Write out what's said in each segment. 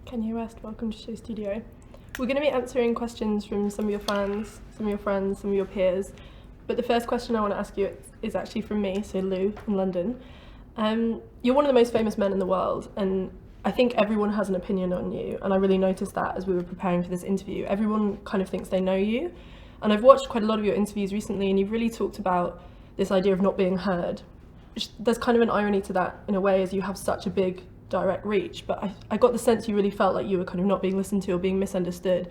Kanye West, welcome to SHOWstudio. We're going to be answering questions from some of your fans, some of your friends, some of your peers. But the first question I want to ask you is actually from me, so Lou in London. You're one of the most famous men in the world, and I think everyone has an opinion on you, and I really noticed that as we were preparing for this interview. Everyone kind of thinks they know you, and I've watched quite a lot of your interviews recently, and you've really talked about this idea of not being heard. There's kind of an irony to that in a way, as you have such a big direct reach, but I got the sense you really felt like you were kind of not being listened to or being misunderstood.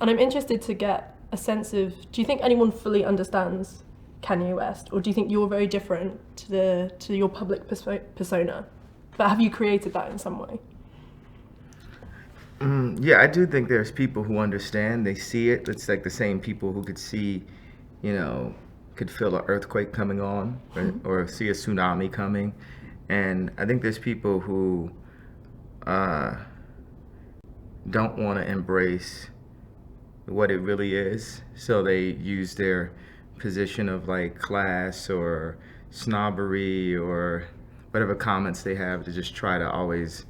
And I'm interested to get a sense of, do you think anyone fully understands Kanye West, or do you think you're very different to your public persona? But have you created that in some way? Yeah, I do think there's people who understand. They see it. It's like the same people who could see, could feel an earthquake coming on, or see a tsunami coming. And I think there's people who don't want to embrace what it really is. So they use their position of like class or snobbery or whatever comments they have to just try to always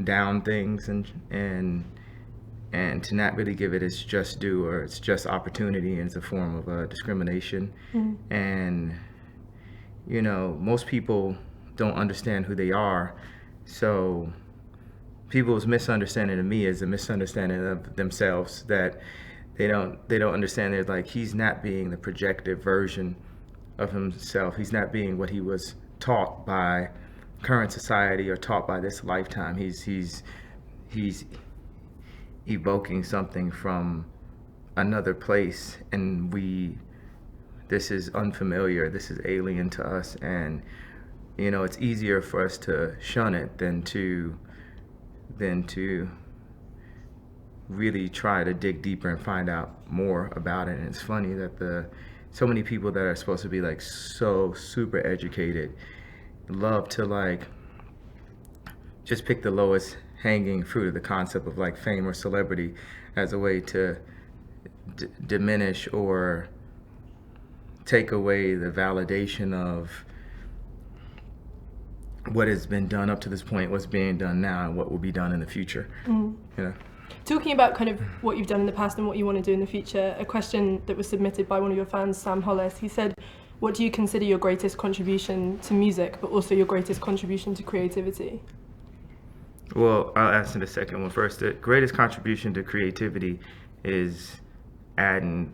down things and to not really give it its just due or its just opportunity, and it's a form of discrimination. And most people don't understand who they are, so people's misunderstanding of me is a misunderstanding of themselves, that they don't understand. They're like, he's not being the projected version of himself. He's not being what he was taught by current society or taught by this lifetime. He's evoking something from another place, and this is unfamiliar, this is alien to us, and it's easier for us to shun it than to really try to dig deeper and find out more about it. And it's funny that so many people that are supposed to be like so super educated love to like just pick the lowest hanging fruit of the concept of like fame or celebrity as a way to diminish or take away the validation of what has been done up to this point, what's being done now, and what will be done in the future. Talking about kind of what you've done in the past and what you want to do in the future, a question that was submitted by one of your fans, Sam Hollis, he said, what do you consider your greatest contribution to music, but also your greatest contribution to creativity? Well, I'll answer the second one first. The greatest contribution to creativity is adding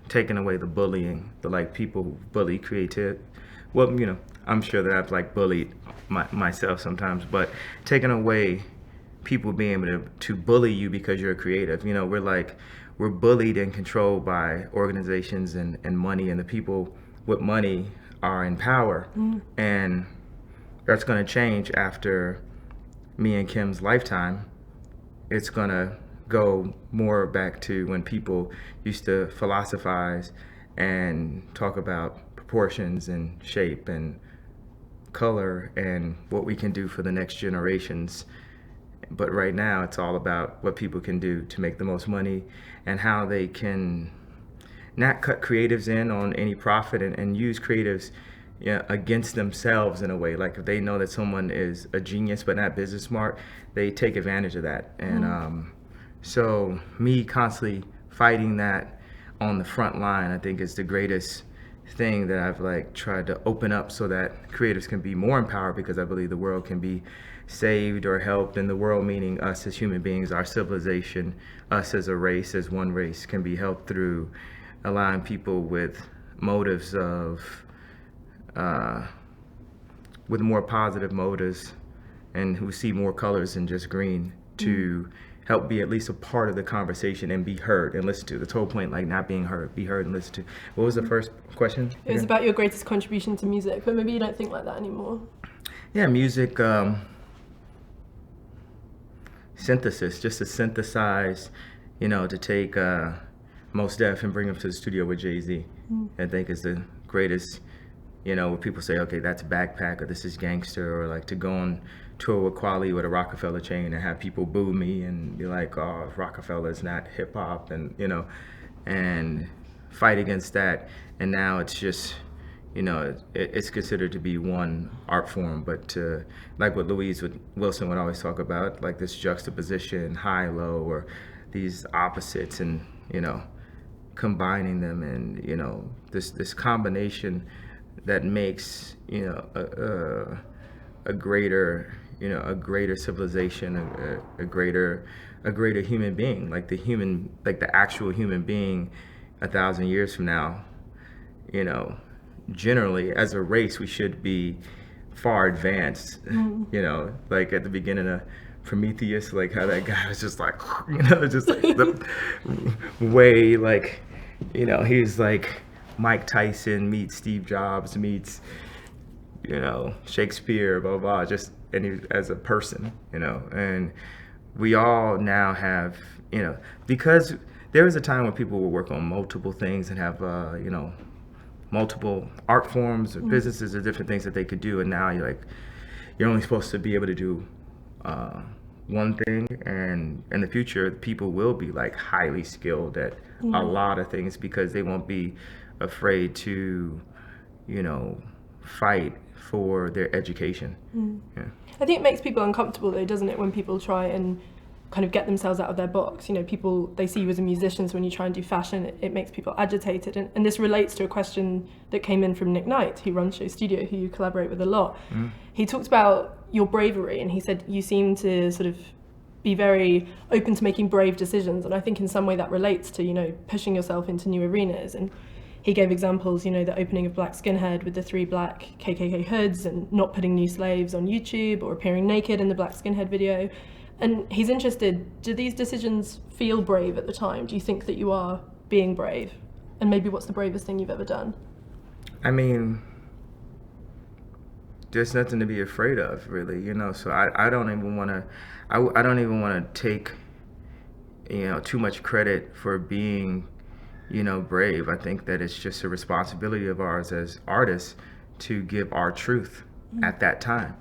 taking away the bullying, the like people who bully creative. Well, I'm sure that I've like bullied myself sometimes, but taking away people being able to bully you because you're creative. We're bullied and controlled by organizations and money, and the people with money are in power. And that's going to change after me and Kim's lifetime. It's going to go more back to when people used to philosophize and talk about proportions and shape and color and what we can do for the next generations. But right now it's all about what people can do to make the most money and how they can not cut creatives in on any profit and use creatives against themselves in a way. Like if they know that someone is a genius but not business smart, they take advantage of that. And so me constantly fighting that on the front line, I think is the greatest thing that I've like tried to open up so that creatives can be more empowered, because I believe the world can be saved or helped, and the world meaning us as human beings, our civilization, us as a race, as one race, can be helped through allowing people with motives with more positive motives and who see more colors than just green to help be at least a part of the conversation and be heard and listened to. The whole point, like not being heard, be heard and listened to. What was the first question? It was about your greatest contribution to music, but maybe you don't think like that anymore. Yeah, music, synthesis, just to synthesize, to take Mos Def and bring him to the studio with Jay-Z. I think is the greatest, where people say, okay, that's Backpack, or this is gangster, or like to go on tour with Kweli with a Rockefeller chain and have people boo me and be like, oh, Rockefeller is not hip hop, and and fight against that. And now it's just it's considered to be one art form, but like what Wilson would always talk about, like this juxtaposition, high, low, or these opposites, and combining them, and this combination that makes a greater civilization, a greater human being, like the actual human being 1,000 years from now. Generally, as a race, we should be far advanced. Like at the beginning of Prometheus, like how that guy was just like, just like the way, like, he's like Mike Tyson meets Steve Jobs meets, Shakespeare, blah, blah, just, and he, as a person, and we all now have, because there was a time when people would work on multiple things and have, multiple art forms or businesses or different things that they could do, and now you're only supposed to be able to do one thing, and in the future people will be like highly skilled at a lot of things because they won't be afraid to fight for their education. Yeah. I think it makes people uncomfortable though, doesn't it, when people try and kind of get themselves out of their box. People, they see you as a musician, so when you try and do fashion, it makes people agitated. And this relates to a question that came in from Nick Knight, who runs SHOWstudio, who you collaborate with a lot. He talked about your bravery, and he said you seem to sort of be very open to making brave decisions. And I think in some way that relates to, pushing yourself into new arenas. And he gave examples, the opening of Black Skinhead with the 3 black KKK hoods, and not putting new slaves on YouTube, or appearing naked in the Black Skinhead video. And he's interested, do these decisions feel brave at the time? Do you think that you are being brave? And maybe what's the bravest thing you've ever done? I mean, there's nothing to be afraid of, really, so I don't even want to, I don't even want to take, too much credit for being, brave. I think that it's just a responsibility of ours as artists to give our truth at that time.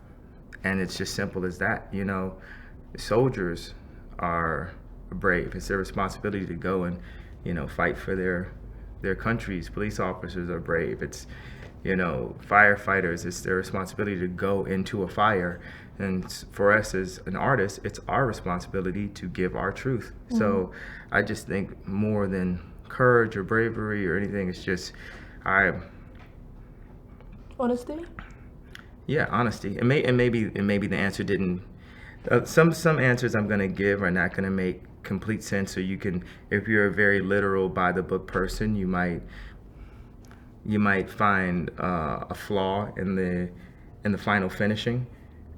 And it's just simple as that, Soldiers are brave. It's their responsibility to go and, fight for their countries. Police officers are brave. It's, firefighters, it's their responsibility to go into a fire. And for us as an artist, it's our responsibility to give our truth. So I just think more than courage or bravery or anything, it's just, honesty? Yeah, honesty. And maybe the answer didn't, some answers I'm going to give are not going to make complete sense. So you can, if you're a very literal by the book person, you might find a flaw in the final finishing,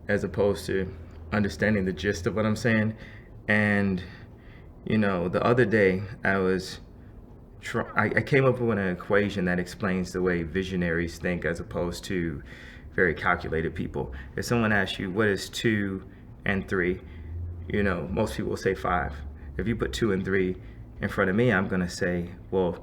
as opposed to understanding the gist of what I'm saying. And the other day I came up with an equation that explains the way visionaries think as opposed to very calculated people. If someone asks you what is 2 and 3, most people will say 5. If you put 2 and 3 in front of me, I'm going to say, well,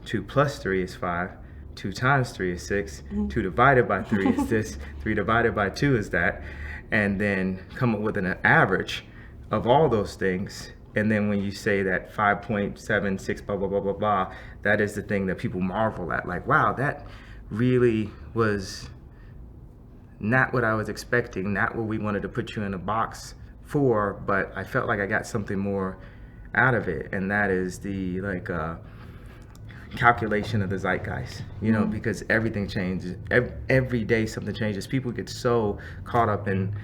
2 plus 3 is 5, 2 times 3 is 6, 2 divided by 3 is this, 3 divided by 2 is that, and then come up with an average of all those things. And then when you say that 5.76, blah, blah, blah, blah, blah, that is the thing that people marvel at. Like, wow, that really was not what I was expecting, not what we wanted to put you in a box for, but I felt like I got something more out of it. And that is the calculation of the zeitgeist, because everything changes. Every day something changes. People get so caught up in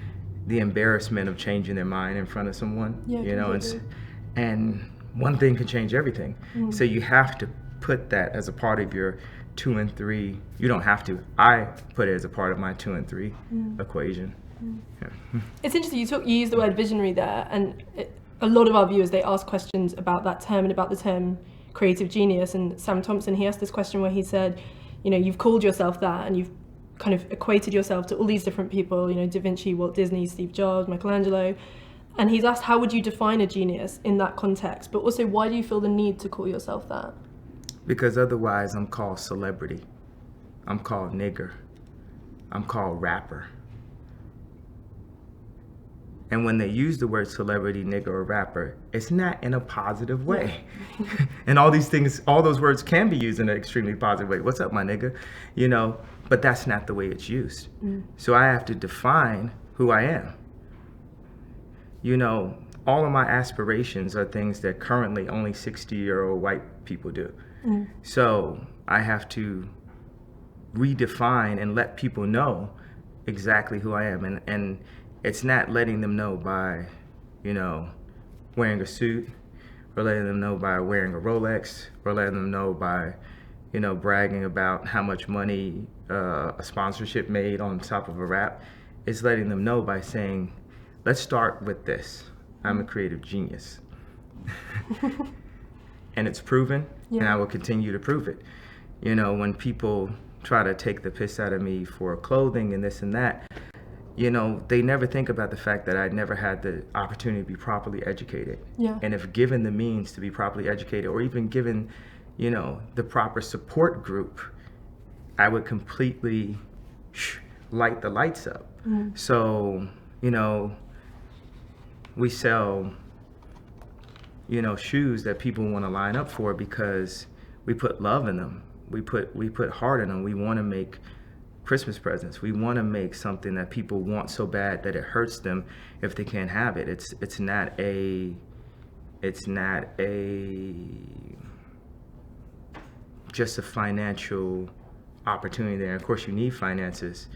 the embarrassment of changing their mind in front of someone, and one thing can change everything. So you have to put that as a part of your 2 and 3. You don't have to. I put it as a part of my 2 and 3 equation. Yeah. It's interesting, you use the word visionary there, and a lot of our viewers, they ask questions about that term and about the term creative genius. And Sam Thompson, he asked this question where he said, you've called yourself that, and you've kind of equated yourself to all these different people, Da Vinci, Walt Disney, Steve Jobs, Michelangelo. And he's asked, how would you define a genius in that context? But also, why do you feel the need to call yourself that? Because otherwise I'm called celebrity. I'm called nigger. I'm called rapper. And when they use the word celebrity, nigga, or rapper, it's not in a positive way. And all these things, all those words can be used in an extremely positive way. What's up, my nigga? You know, but that's not the way it's used. So I have to define who I am. You know, all of my aspirations are things that currently only 60-year-old white people do. So I have to redefine and let people know exactly who I am. And it's not letting them know by, you know, wearing a suit, or letting them know by wearing a Rolex, or letting them know by, you know, bragging about how much money a sponsorship made on top of a rap. It's letting them know by saying, let's start with this. I'm a creative genius. And it's proven, and I will continue to prove it. You know, when people try to take the piss out of me for clothing and this and that, you know, they never think about the fact that I never had the opportunity to be properly educated. And if given the means to be properly educated, or even given, you know, the proper support group, I would completely light the lights up. So, you know, we sell, you know, shoes that people want to line up for because we put love in them. We put heart in them. We want to make Christmas presents. We want to make something that people want so bad that it hurts them if they can't have it. It's not a just a financial opportunity there. Of course, you need finances,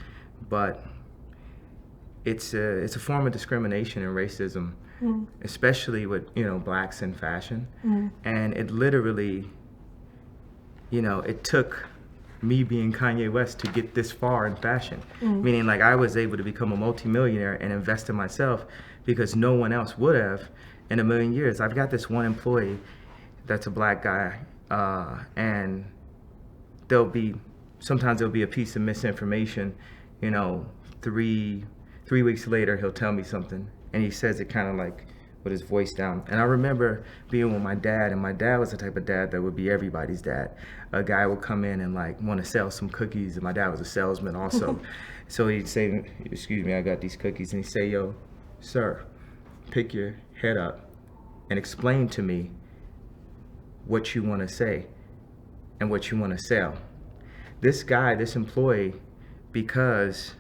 but it's a form of discrimination and racism, especially with, you know, blacks in fashion. And it literally, you know, it took me being Kanye West to get this far in fashion. Meaning, like, I was able to become a multimillionaire and invest in myself because no one else would have in a million years. I've got this one employee that's a black guy, and sometimes there'll be a piece of misinformation, you know, three weeks later he'll tell me something, and he says it kind of like with his voice down. And I remember being with my dad, and my dad was the type of dad that would be everybody's dad. A guy would come in and like want to sell some cookies, and my dad was a salesman also. So he'd say, excuse me, I got these cookies. And he'd say, yo, sir, pick your head up and explain to me what you want to say and what you want to sell. This guy, this employee, because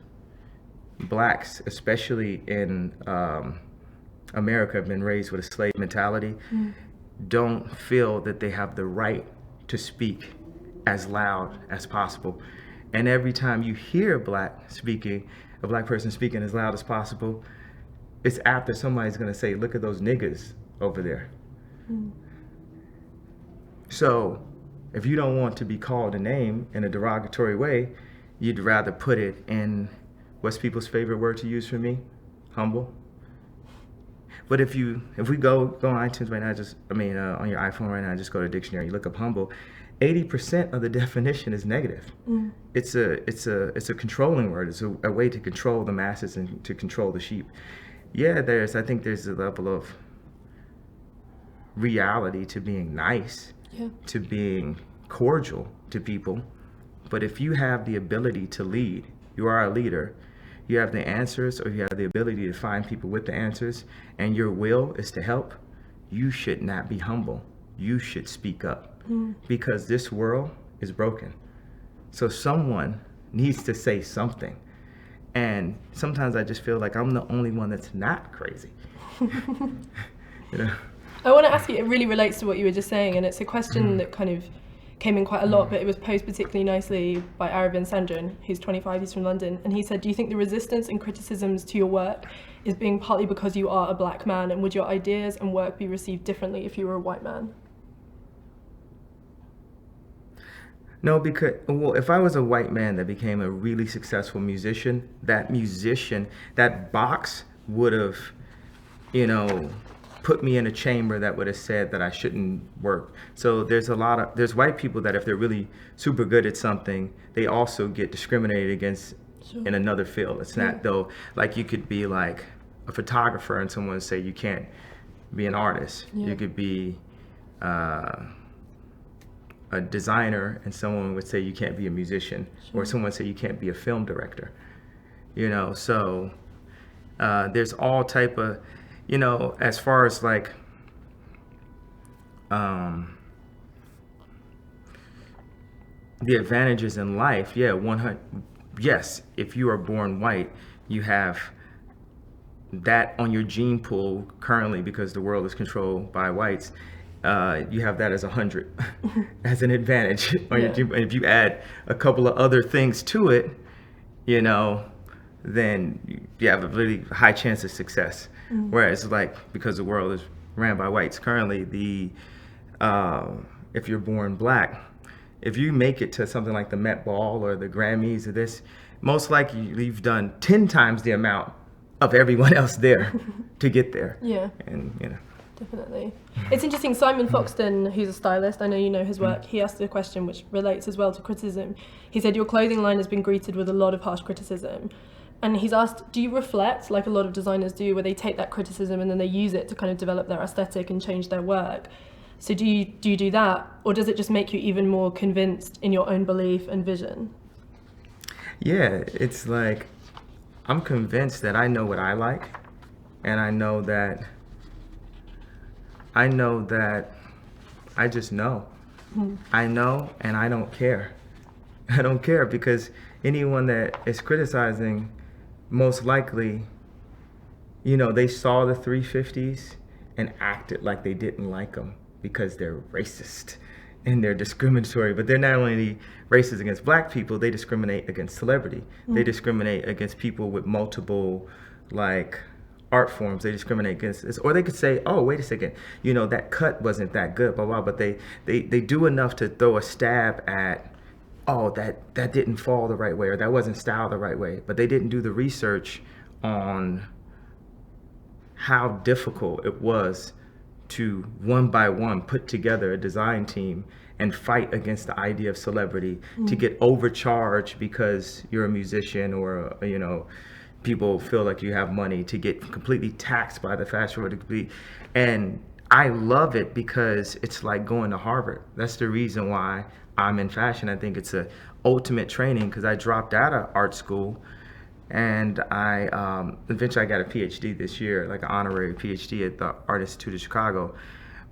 blacks, especially in America, have been raised with a slave mentality, don't feel that they have the right to speak as loud as possible. And every time you hear a black person speaking as loud as possible, it's after somebody's gonna say, look at those niggas over there. So if you don't want to be called a name in a derogatory way, you'd rather put it in, what's people's favorite word to use for me? Humble. But if we go on iTunes right now, on your iPhone right now, just go to dictionary, you look up humble, 80% of the definition is negative. It's a controlling word. It's a way to control the masses and to control the sheep. Yeah, I think there's a level of reality to being nice, to being cordial to people. But if you have the ability to lead, you are a leader, you have the answers, or you have the ability to find people with the answers, and your will is to help, you should not be humble. You should speak up, because this world is broken. So someone needs to say something. And sometimes I just feel like I'm the only one that's not crazy. You know? I want to ask you, it really relates to what you were just saying, and it's a question that kind of came in quite a lot, but it was posed particularly nicely by Aravind Sandran, who's 25, he's from London, and he said, do you think the resistance and criticisms to your work is being partly because you are a black man, and would your ideas and work be received differently if you were a white man? No, because, well, if I was a white man that became a really successful musician, that box would have, you know, put me in a chamber that would have said that I shouldn't work. So there's white people that if they're really super good at something, they also get discriminated against in another field. It's not though, like you could be like a photographer and someone would say you can't be an artist. You could be a designer and someone would say you can't be a musician, or someone would say you can't be a film director. You know, so There's all type of, as far as like, the advantages in life, yeah, 100. Yes, if you are born white, you have that on your gene pool currently because the world is controlled by whites. You have that as 100 as an advantage on your gene. And if you add a couple of other things to it, then you have a really high chance of success. Whereas, like, because the world is ran by whites currently, if you're born black, if you make it to something like the Met Ball or the Grammys or this, most likely you've done 10 times the amount of everyone else there to get there. Yeah. And, Definitely. It's interesting, Simon Foxton, who's a stylist, I know you know his work, he asked a question which relates as well to criticism. He said, your clothing line has been greeted with a lot of harsh criticism. And he's asked, do you reflect, like a lot of designers do, where they take that criticism and then they use it to kind of develop their aesthetic and change their work? So do you do that, or does it just make you even more convinced in your own belief and vision? Yeah, it's like, I'm convinced that I know what I like, and I know that I just know. I know, and I don't care. I don't care, because anyone that is criticizing, most likely, they saw the 350s and acted like they didn't like them because they're racist and they're discriminatory. But they're not only racist against black people, they discriminate against celebrity. They discriminate against people with multiple, like, art forms. They discriminate against this. Or they could say, oh, wait a second, that cut wasn't that good, blah, blah. But they do enough to throw a stab at, oh, that didn't fall the right way, or that wasn't styled the right way. But they didn't do the research on how difficult it was to one by one put together a design team and fight against the idea of celebrity, to get overcharged because you're a musician, or people feel like you have money, to get completely taxed by the fashion world. And I love it because it's like going to Harvard. That's the reason why I'm in fashion. I think it's a ultimate training, because I dropped out of art school, and I eventually I got a PhD this year, like an honorary PhD at the Art Institute of Chicago.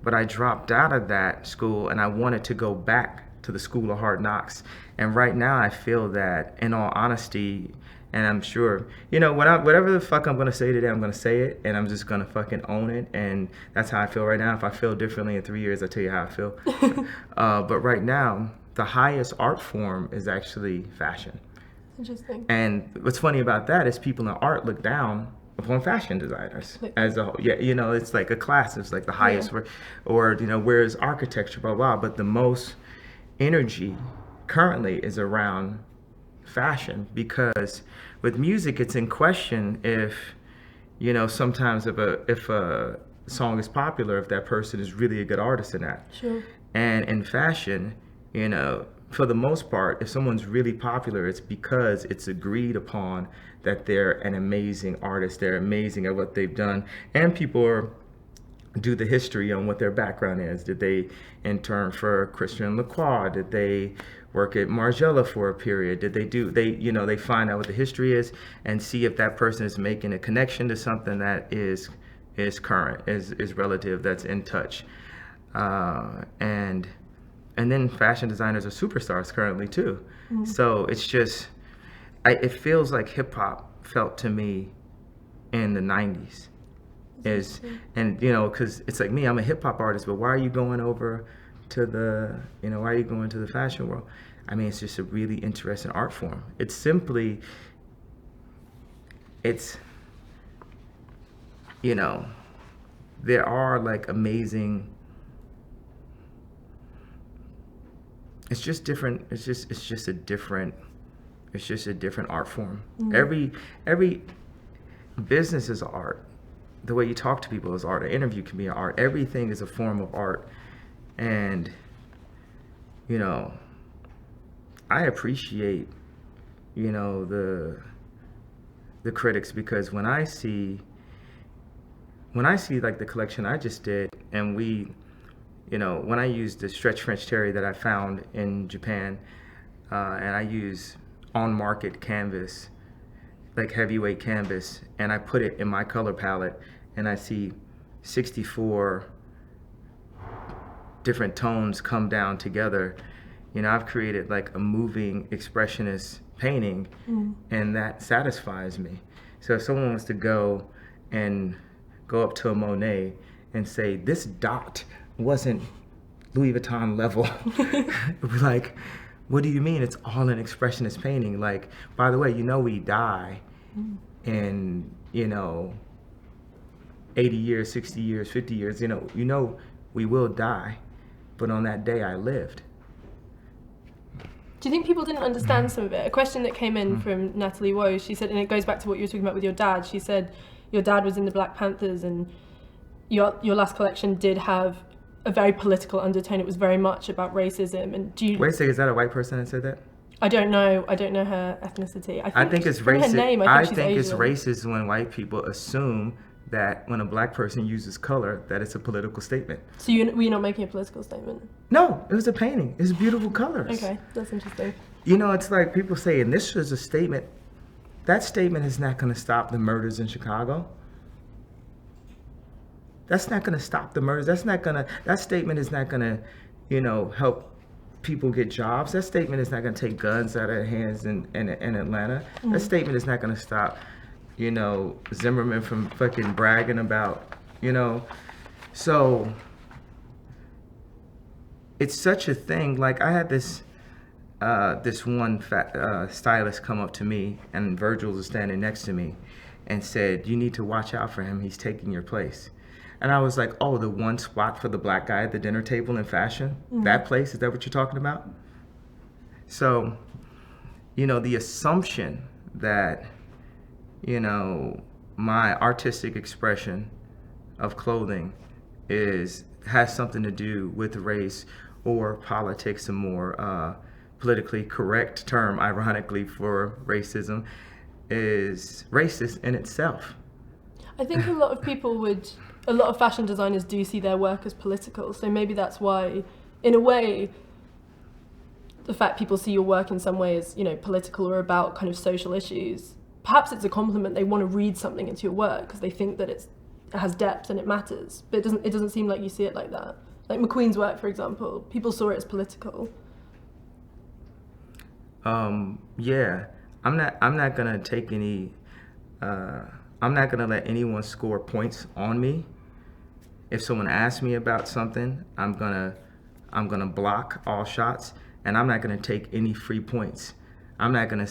But I dropped out of that school, and I wanted to go back to the School of Hard Knocks. And right now I feel that, in all honesty, and I'm sure, whatever the fuck I'm going to say today, I'm going to say it, and I'm just going to fucking own it. And that's how I feel right now. If I feel differently in 3 years, I'll tell you how I feel. But right now, the highest art form is actually fashion. Interesting. And what's funny about that is people in art look down upon fashion designers as a whole. Yeah, it's like a class. It's like the highest, or where's architecture, blah, blah. But the most energy currently is around fashion, because with music, it's in question if, sometimes if a song is popular, if that person is really a good artist in that. Sure. And in fashion, for the most part, if someone's really popular, it's because it's agreed upon that they're an amazing artist, they're amazing at what they've done, and people do the history on what their background is. Did they intern for Christian Lacroix? Did they work at Margiela for a period? Did they find out what the history is and see if that person is making a connection to something that is current, is relative, that's in touch. And then fashion designers are superstars currently too. So it's just, it feels like hip hop felt to me in the 90s. Because it's like me, I'm a hip hop artist, but why are you going over to why are you going to the fashion world? I mean, it's just a really interesting art form. It's simply, there are like amazing, it's just different. It's just a different art form. Every business is art. The way you talk to people is art. An interview can be an art. Everything is a form of art. And I appreciate the critics, because when I see like the collection I just did, and when I used the stretch French terry that I found in Japan, and I use on-market canvas, like heavyweight canvas and I put it in my color palette and I see 64 different tones come down together, you know, I've created like a moving expressionist painting, and that satisfies me. So if someone wants to go up to a Monet and say, this dot wasn't Louis Vuitton level, it'd be like, what do you mean? It's all an expressionist painting. Like, by the way, you know, we die in, you know, 80 years, 60 years, 50 years, you know, we will die, but on that day I lived. Do you think people didn't understand some of it? A question that came in from Natalie Woe, she said, and it goes back to what you were talking about with your dad, she said your dad was in the Black Panthers and your last collection did have a very political undertone. It was very much about racism. And do you... Wait a second, is that a white person that said that? I don't know her ethnicity. I think it's racist. Her name, I think it's racist when white people assume that when a black person uses color, that it's a political statement. So were you not making a political statement? No, it was a painting. It's beautiful colors. Okay, that's interesting. You know, it's like people say, and this was a statement. That statement is not going to stop the murders in Chicago. That's not going to stop the murders. That statement is not going to, you know, help people get jobs. That statement is not going to take guns out of their hands in Atlanta. That statement is not going to stop, you know, Zimmerman from fucking bragging about, you know. So it's such a thing. Like, I had this one stylist come up to me, and Virgil was standing next to me and said, you need to watch out for him. He's taking your place. And I was like, oh, the one spot for the black guy at the dinner table in fashion? That place? Is that what you're talking about? So, you know, the assumption that, you know, my artistic expression of clothing has something to do with race or politics, a more politically correct term, ironically, for racism, is racist in itself. I think a lot of fashion designers do see their work as political, so maybe that's why, in a way, the fact people see your work in some way as, you know, political or about kind of social issues, perhaps it's a compliment. They want to read something into your work because they think that it has depth and it matters, but it doesn't seem like you see it like that. Like McQueen's work, for example, people saw it as political. Yeah, I'm not gonna take any. I'm not gonna let anyone score points on me. If someone asks me about something, I'm gonna block all shots, and I'm not gonna take any free points. I'm not gonna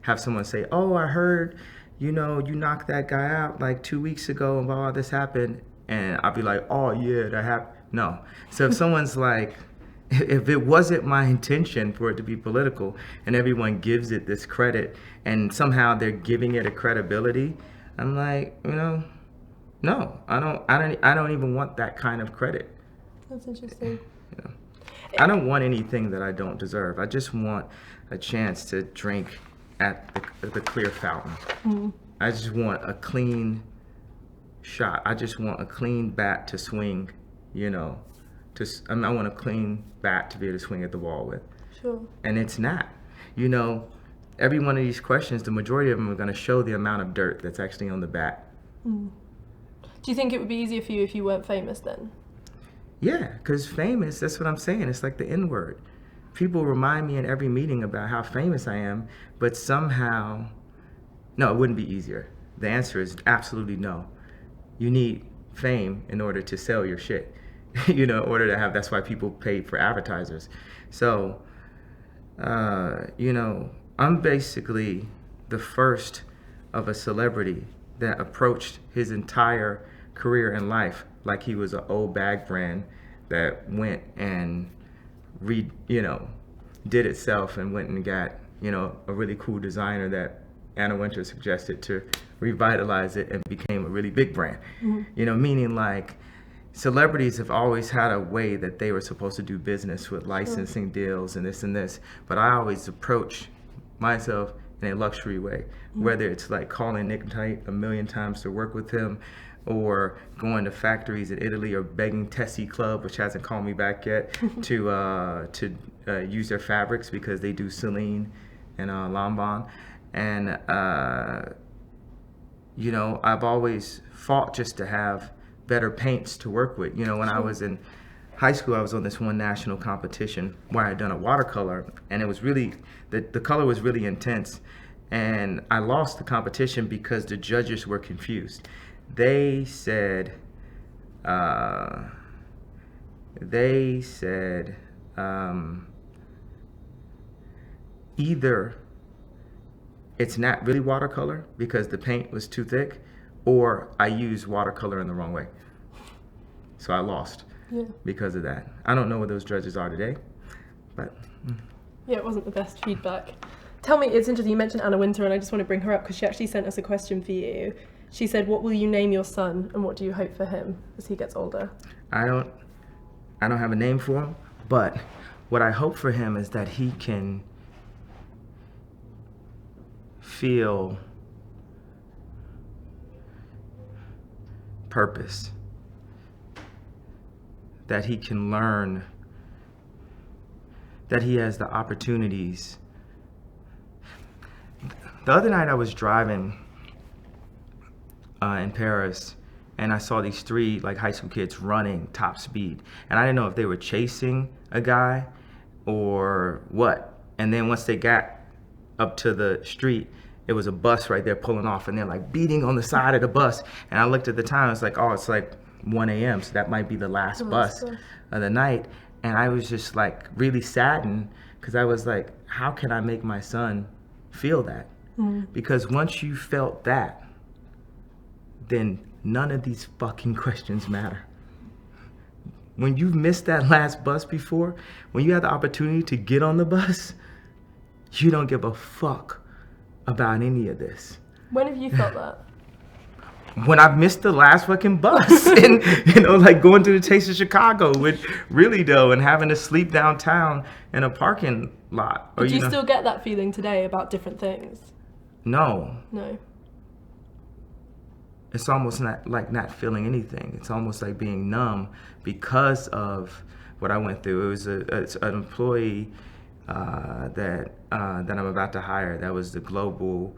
have someone say, "Oh, I heard, you know, you knocked that guy out like 2 weeks ago, and blah, this happened," and I'll be like, "Oh yeah, that happened." No. So if someone's like, if it wasn't my intention for it to be political, and everyone gives it this credit, and somehow they're giving it a credibility, I'm like, you know, no, I don't even want that kind of credit. That's interesting. You know, I don't want anything that I don't deserve. I just want a chance to drink at the clear fountain. I just want a clean shot. I just want a clean bat to swing, you know. I want a clean bat to be able to swing at the wall with. Sure. And it's not. You know, every one of these questions, the majority of them are going to show the amount of dirt that's actually on the bat. Do you think it would be easier for you if you weren't famous then? Yeah, because famous, that's what I'm saying. It's like the N-word. People remind me in every meeting about how famous I am, but somehow, no, it wouldn't be easier. The answer is absolutely no. You need fame in order to sell your shit. You know, in order to have, that's why people pay for advertisers. So, you know, I'm basically the first of a celebrity that approached his entire career in life like he was an old bag brand that went and did itself and went and got, you know, a really cool designer that Anna Wintour suggested to revitalize it and became a really big brand. You know, meaning like celebrities have always had a way that they were supposed to do business with licensing deals and this, but I always approach myself in a luxury way, whether it's like calling Nick Knight 1,000,000 times to work with him, or going to factories in Italy, or begging Tessie Club, which hasn't called me back yet, to use their fabrics because they do Celine and Lanvin, and you know, I've always fought just to have better paints to work with. You know, when I was in high school, I was on this one national competition where I had done a watercolor, and it was really, the color was really intense. And I lost the competition because the judges were confused. They said, either it's not really watercolor because the paint was too thick, or I used watercolor in the wrong way. So I lost because of that. I don't know where those judges are today, but... Yeah, it wasn't the best feedback. Tell me, it's interesting, you mentioned Anna Winter, and I just want to bring her up because she actually sent us a question for you. She said, what will you name your son, and what do you hope for him as he gets older? I don't have a name for him, but what I hope for him is that he can feel purpose, that he can learn, that he has the opportunities. The other night I was driving in Paris, and I saw these 3 like high school kids running top speed, and I didn't know if they were chasing a guy or what. And then once they got up to the street, it was a bus right there pulling off, and they're like beating on the side of the bus. And I looked at the time, I was like, oh, it's like 1 a.m., so that might be the last bus of the night. And I was just like really saddened because I was like, how can I make my son feel that? Because once you felt that, then none of these fucking questions matter. When you've missed that last bus before, when you had the opportunity to get on the bus, you don't give a fuck about any of this. When have you felt that? When I've missed the last fucking bus and, you know, like going to the Taste of Chicago with really though, and having to sleep downtown in a parking lot. Or, do you still get that feeling today about different things? No. It's almost not feeling anything. It's almost like being numb because of what I went through. It's an employee that I'm about to hire. That was the global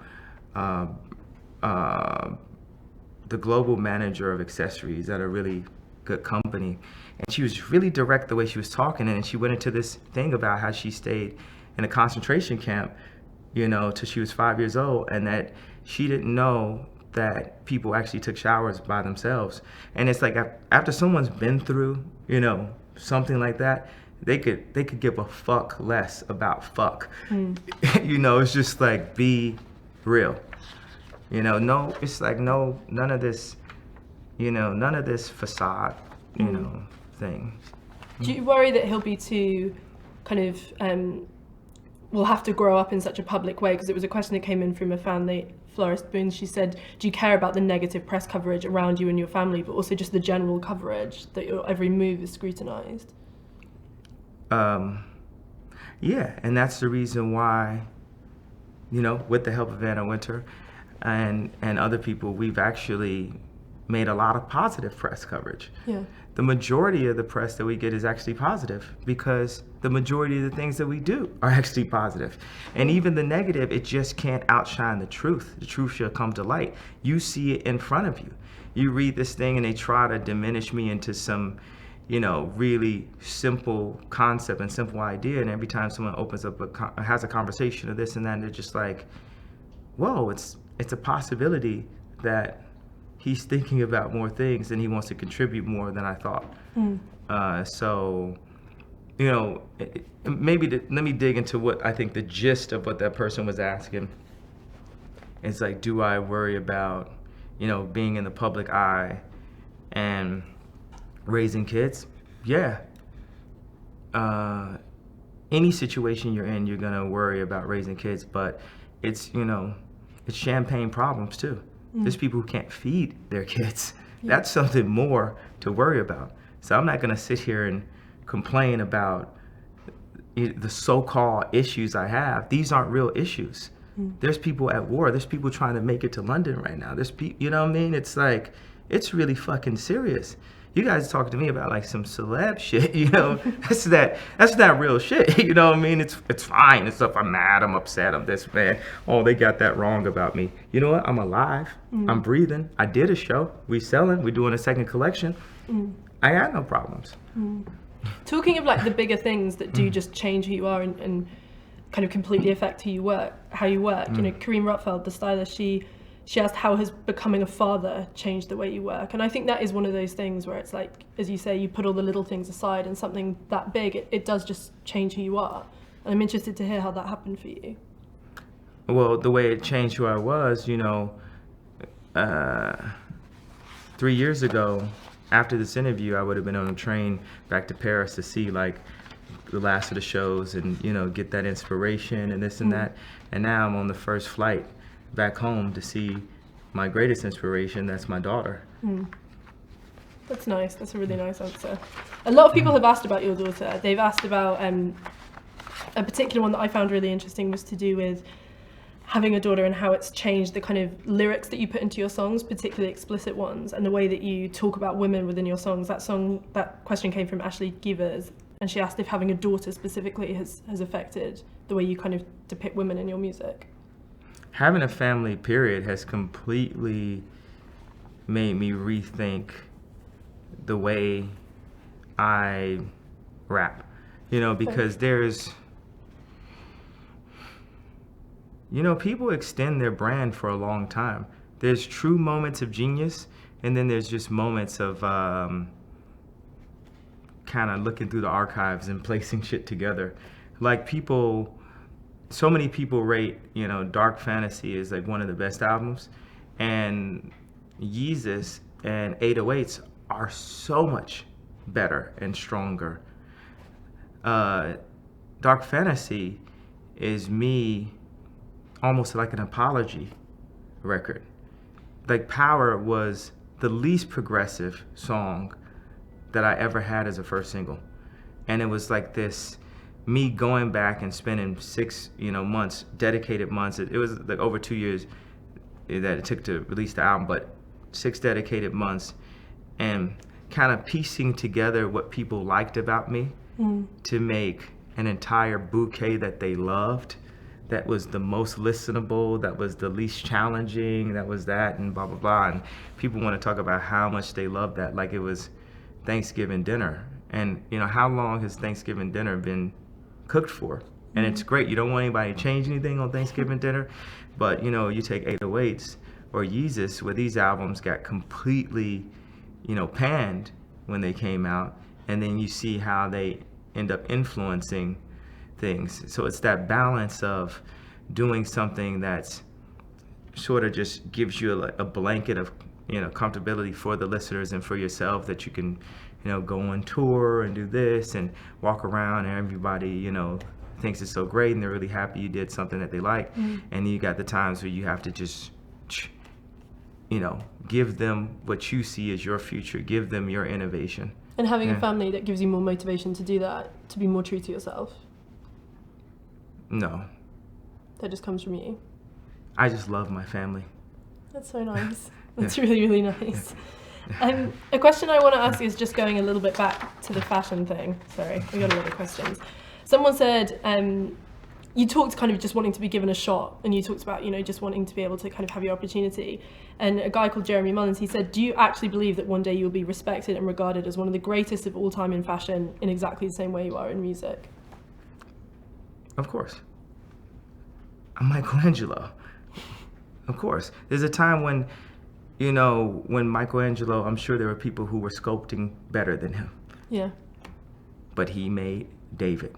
manager of accessories at a really good company. And she was really direct the way she was talking, and she went into this thing about how she stayed in a concentration camp, you know, till she was 5 years old, and that she didn't know that people actually took showers by themselves. And it's like after someone's been through, you know, something like that, they could give a fuck less about fuck. You know, it's just like, be real. You know, no, it's like none of this, you know, none of this facade, you know, thing. Do you worry that he'll be too kind of, will have to grow up in such a public way? Because it was a question that came in from a fan, Florist Boone. She said, do you care about the negative press coverage around you and your family, but also just the general coverage that your every move is scrutinized? Yeah, and that's the reason why, you know, with the help of Anna Winter and other people, we've actually made a lot of positive press coverage. Yeah. The majority of the press that we get is actually positive because the majority of the things that we do are actually positive. And even the negative, it just can't outshine the truth. The truth shall come to light. You see it in front of you. You read this thing and they try to diminish me into some, you know, really simple concept and simple idea. And every time someone opens up has a conversation of this and that, and they're just like, whoa, it's a possibility that he's thinking about more things and he wants to contribute more than I thought. So, you know, let me dig into what I think the gist of what that person was asking. It's like, do I worry about, you know, being in the public eye and raising kids? Yeah. Any situation you're in, you're gonna worry about raising kids, but it's, you know, it's champagne problems too. There's people who can't feed their kids. Yeah. That's something more to worry about. So I'm not gonna sit here and complain about the so-called issues I have. These aren't real issues. There's people at war. There's people trying to make it to London right now. There's people, you know what I mean? It's like, it's really fucking serious. You guys talking to me about like some celeb shit, you know? That's that real shit, you know what I mean? It's fine. It's stuff. I'm mad. I'm upset. I'm this, man. Oh, they got that wrong about me. You know what? I'm alive. I'm breathing. I did a show. We selling. We doing a second collection. I got no problems. Talking of like the bigger things that do just change who you are and kind of completely affect how you work. You know, Kareem Rutfeld, the stylist, she asked how has becoming a father changed the way you work, and I think that is one of those things where it's like, as you say, you put all the little things aside, and something that big, it does just change who you are. And I'm interested to hear how that happened for you. Well, the way it changed who I was, you know, 3 years ago, after this interview, I would have been on a train back to Paris to see like the last of the shows and, you know, get that inspiration and this and that. And now I'm on the first flight back home to see my greatest inspiration. That's my daughter. That's nice. That's a really nice answer. A lot of people have asked about your daughter. They've asked about a particular one that I found really interesting was to do with having a daughter and how it's changed the kind of lyrics that you put into your songs, particularly explicit ones, and the way that you talk about women within your songs. That question came from Ashley Givers, and she asked if having a daughter specifically has affected the way you kind of depict women in your music. Having a family, period, has completely made me rethink the way I rap. You know, because there's, you know, people extend their brand for a long time. There's true moments of genius, and then there's just moments of kind of looking through the archives and placing shit together. Like people, so many people rate, you know, Dark Fantasy is like one of the best albums, and Yeezus and 808s are so much better and stronger. Dark Fantasy is me almost like an apology record. Like Power was the least progressive song that I ever had as a first single. And it was like this, me going back and spending 6, you know, months, dedicated months. It was like over 2 years that it took to release the album, but 6 dedicated months, and kind of piecing together what people liked about me to make an entire bouquet that they loved, that was the most listenable, that was the least challenging, that was that, and blah, blah, blah. And people want to talk about how much they love that, like it was Thanksgiving dinner. And, you know, how long has Thanksgiving dinner been cooked for? And it's great. You don't want anybody to change anything on Thanksgiving dinner. But, you know, you take 808s or Yeezus, where these albums got completely, you know, panned when they came out. And then you see how they end up influencing things. So it's that balance of doing something that's sort of just gives you a blanket of, you know, comfortability for the listeners and for yourself, that you can, you know, go on tour and do this and walk around and everybody, you know, thinks it's so great and they're really happy you did something that they like. And then you got the times where you have to just, you know, give them what you see as your future, give them your innovation. And having a family that gives you more motivation to do that, to be more true to yourself. No. That just comes from you. I just love my family. That's so nice. That's really, really nice. A question I want to ask is just going a little bit back to the fashion thing. Sorry, we got a lot of questions. Someone said, you talked kind of just wanting to be given a shot, and you talked about, you know, just wanting to be able to kind of have your opportunity. And a guy called Jeremy Mullins, he said, do you actually believe that one day you'll be respected and regarded as one of the greatest of all time in fashion in exactly the same way you are in music? Of course. I'm Michelangelo. Of course. There's a time when, you know, when Michelangelo, I'm sure there were people who were sculpting better than him. Yeah. But he made David.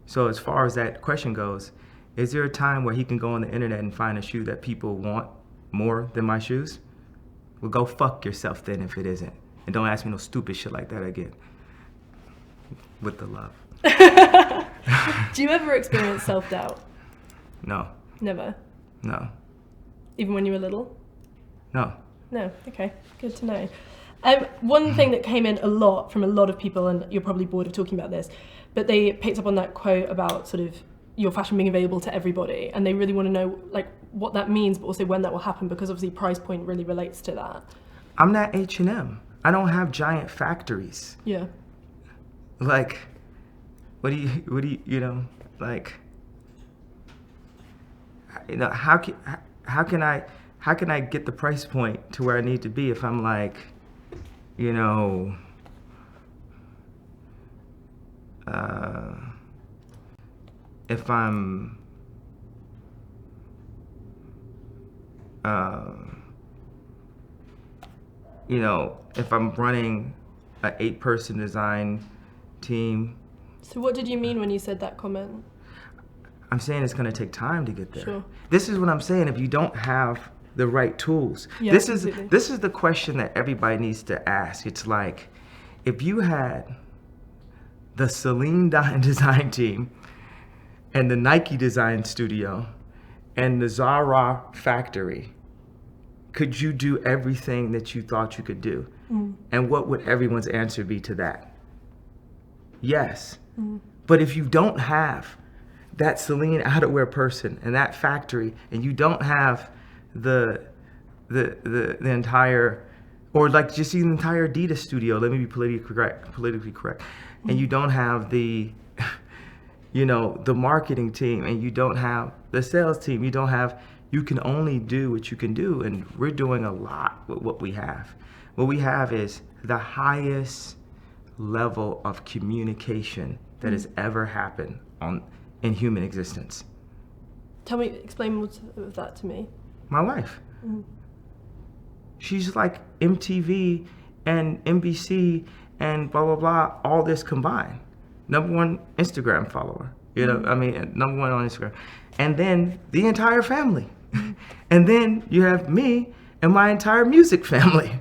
So as far as that question goes, is there a time where he can go on the internet and find a shoe that people want more than my shoes? Well, go fuck yourself then if it isn't. And don't ask me no stupid shit like that again. With the love. Do you ever experience self-doubt? No. Never? No. Even when you were little? No. No, okay, good to know. One thing that came in a lot from a lot of people, and you're probably bored of talking about this, but they picked up on that quote about sort of your fashion being available to everybody, and they really want to know like what that means, but also when that will happen, because obviously price point really relates to that. I'm not H&M. I don't have giant factories. Yeah. Like, what do you, you know, like, you know, how can I get the price point to where I need to be if I'm like, you know, if I'm, you know, if I'm running an 8-person design team. So what did you mean when you said that comment? I'm saying it's going to take time to get there. Sure. This is what I'm saying. If you don't have the right tools, Yeah, this completely. is the question that everybody needs to ask. It's like, if you had the Celine Dion design team and the Nike design studio and the Zara factory, could you do everything that you thought you could do? And what would everyone's answer be to that? Yes. But if you don't have that Celine outerwear person and that factory, and you don't have the entire, or like just the entire Adidas studio, let me be politically correct, and you don't have the, you know, the marketing team, and you don't have the sales team, you can only do what you can do, and we're doing a lot with what we have. What we have is the highest level of communication that has ever happened in human existence. Explain more of that to me. My wife. She's like MTV and NBC and blah, blah, blah, all this combined. #1 Instagram follower, you know, I mean, #1 on Instagram. And then the entire family. And then you have me and my entire music family.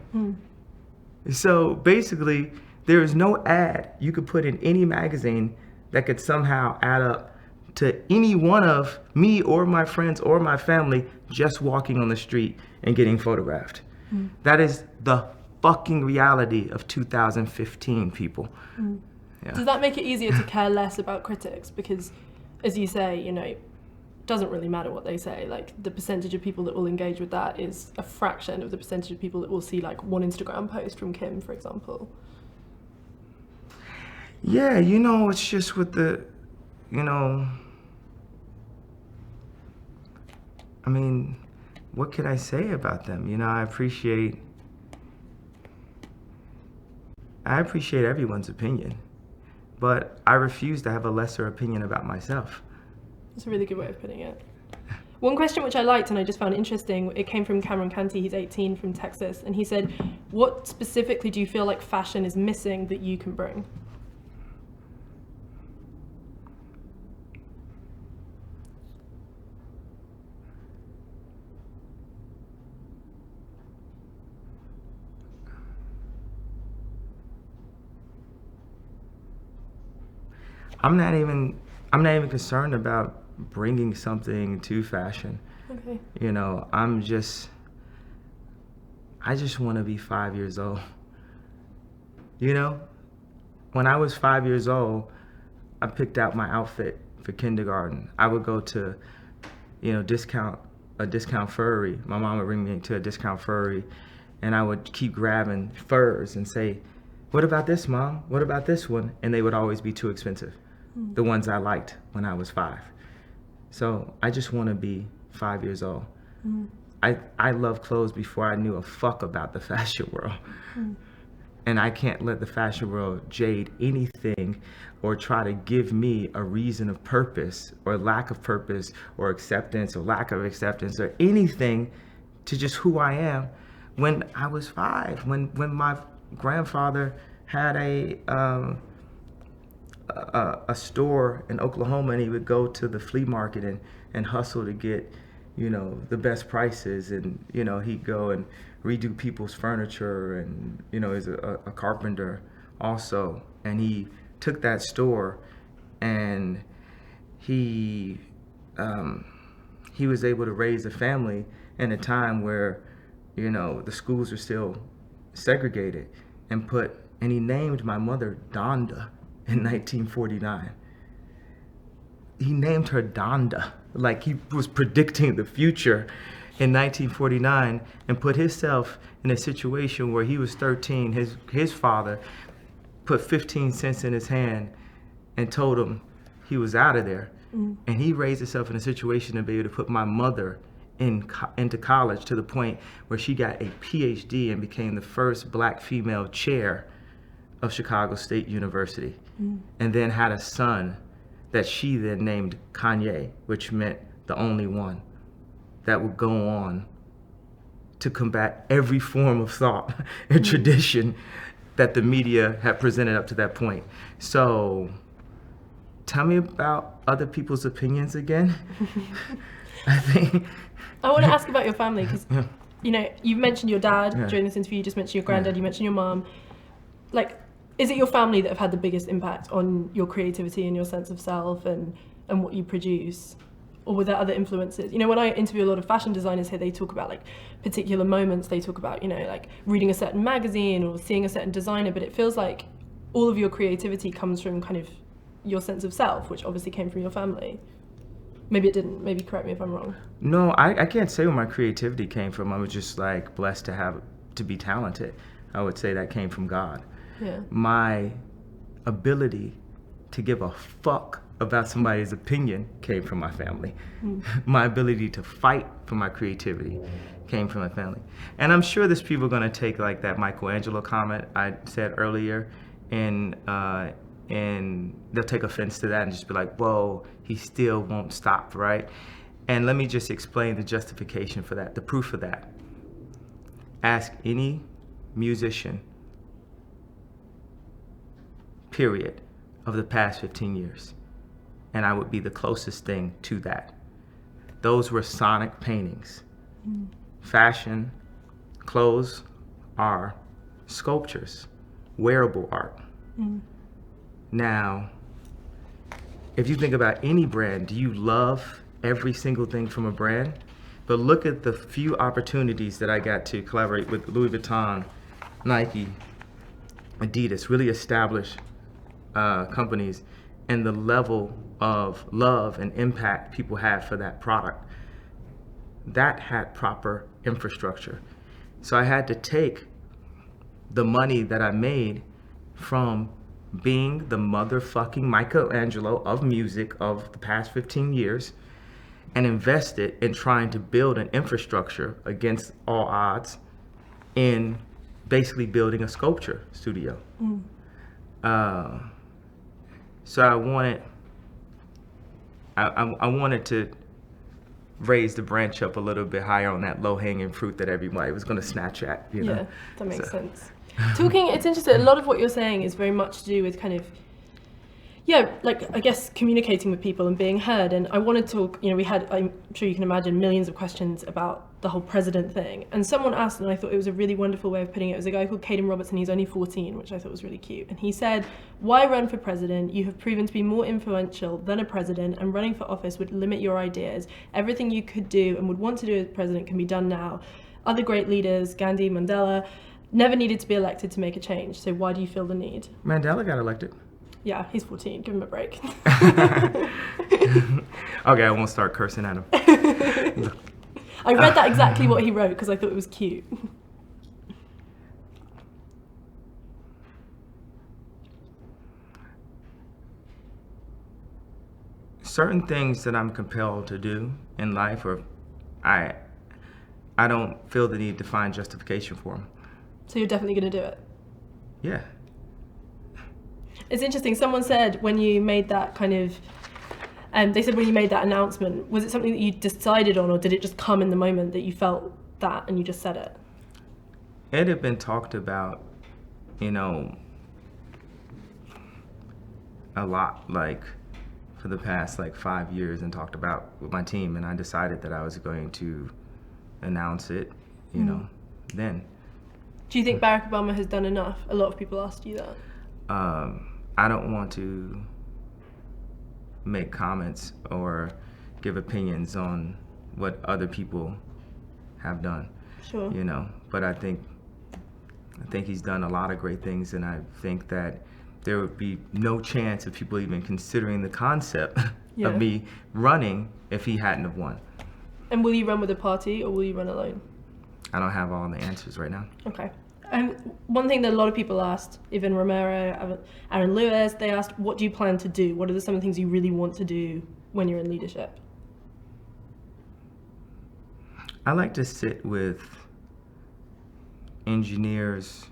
So basically, there is no ad you could put in any magazine that could somehow add up to any one of me or my friends or my family just walking on the street and getting photographed. That is the fucking reality of 2015, people. Yeah. Does that make it easier to care less about critics? Because, as you say, you know, it doesn't really matter what they say. Like, the percentage of people that will engage with that is a fraction of the percentage of people that will see, like, one Instagram post from Kim, for example. Yeah, you know, it's just with the, you know, I mean, what can I say about them? You know, I appreciate everyone's opinion, but I refuse to have a lesser opinion about myself. That's a really good way of putting it. One question which I liked and I just found interesting, it came from Cameron Canty, he's 18 from Texas, and he said, what specifically do you feel like fashion is missing that you can bring? I'm not even concerned about bringing something to fashion. Okay. You know, I just want to be 5 years old. You know, when I was 5 years old, I picked out my outfit for kindergarten. I would go to, you know, a discount furry. My mom would bring me to a discount furry, and I would keep grabbing furs and say, "What about this, Mom? What about this one?" And they would always be too expensive. The ones I liked when I was 5. So I just want to be 5 years old. I love clothes before I knew a fuck about the fashion world. And I can't let the fashion world jade anything or try to give me a reason of purpose or lack of purpose or acceptance or lack of acceptance or anything to just who I am. When I was 5, when my grandfather had a store in Oklahoma, and he would go to the flea market and hustle to get, you know, the best prices, and, you know, he'd go and redo people's furniture, and, you know, he's a carpenter also, and he took that store and he was able to raise a family in a time where, you know, the schools were still segregated, and he named my mother Donda in 1949. He named her Donda, like he was predicting the future. in 1949 and put himself in a situation where he was 13. His father put 15 cents in his hand and told him he was out of there. And he raised himself in a situation to be able to put my mother into college to the point where she got a PhD and became the first black female chair of Chicago State University. And then had a son that she then named Kanye, which meant the only one, that would go on to combat every form of thought and tradition that the media had presented up to that point. So tell me about other people's opinions again. I want to ask about your family, because you know, you mentioned your dad during this interview, you just mentioned your granddad, you mentioned your mom. Like, is it your family that have had the biggest impact on your creativity and your sense of self and what you produce? Or were there other influences? You know, when I interview a lot of fashion designers here, they talk about like particular moments. They talk about, you know, like reading a certain magazine or seeing a certain designer, but it feels like all of your creativity comes from kind of your sense of self, which obviously came from your family. Maybe it didn't. Maybe correct me if I'm wrong. No, I can't say where my creativity came from. I was just like blessed to be talented. I would say that came from God. Yeah. My ability to give a fuck about somebody's opinion came from my family. My ability to fight for my creativity came from my family. And I'm sure there's people going to take like that Michelangelo comment I said earlier, and they'll take offense to that and just be like, whoa, he still won't stop, right? And let me just explain the justification for that, the proof of that. Ask any musician, period, of the past 15 years. And I would be the closest thing to that. Those were sonic paintings. Fashion, clothes are sculptures, wearable art. Now, if you think about any brand, do you love every single thing from a brand? But look at the few opportunities that I got to collaborate with Louis Vuitton, Nike, Adidas, really established companies, and the level of love and impact people had for that product. That had proper infrastructure. So I had to take the money that I made from being the motherfucking Michelangelo of music of the past 15 years and invest it in trying to build an infrastructure against all odds in basically building a sculpture studio. So I wanted to raise the branch up a little bit higher on that low-hanging fruit that everybody was going to snatch at, you know? Yeah, that makes sense. Talking, it's interesting, a lot of what you're saying is very much to do with kind of, yeah, like, I guess communicating with people and being heard. And I wanted to talk, you know, we had, I'm sure you can imagine, millions of questions about the whole president thing. And someone asked, and I thought it was a really wonderful way of putting it. It was a guy called Caden Robertson, he's only 14, which I thought was really cute. And he said, "Why run for president? You have proven to be more influential than a president, and running for office would limit your ideas. Everything you could do and would want to do as president can be done now. Other great leaders, Gandhi, Mandela, never needed to be elected to make a change. So why do you feel the need?" Mandela got elected. Yeah, he's 14. Give him a break. Okay, I won't start cursing at him. I read that exactly what he wrote because I thought it was cute. Certain things that I'm compelled to do in life, or I don't feel the need to find justification for them. So you're definitely going to do it? Yeah. It's interesting. Someone said when you made that kind of, they said when you made that announcement, was it something that you decided on, or did it just come in the moment that you felt that and you just said it? It had been talked about, you know, a lot, like for the past like 5 years, and talked about with my team, and I decided that I was going to announce it, you know, then. Do you think Barack Obama has done enough? A lot of people asked you that. I don't want to make comments or give opinions on what other people have done. Sure. You know, but I think he's done a lot of great things, and I think that there would be no chance of people even considering the concept of me running if he hadn't have won. And will you run with a party or will you run alone? I don't have all the answers right now. Okay. One thing that a lot of people asked, even Romero, Aaron Lewis, they asked, what do you plan to do? What are some of the things you really want to do when you're in leadership? I like to sit with engineers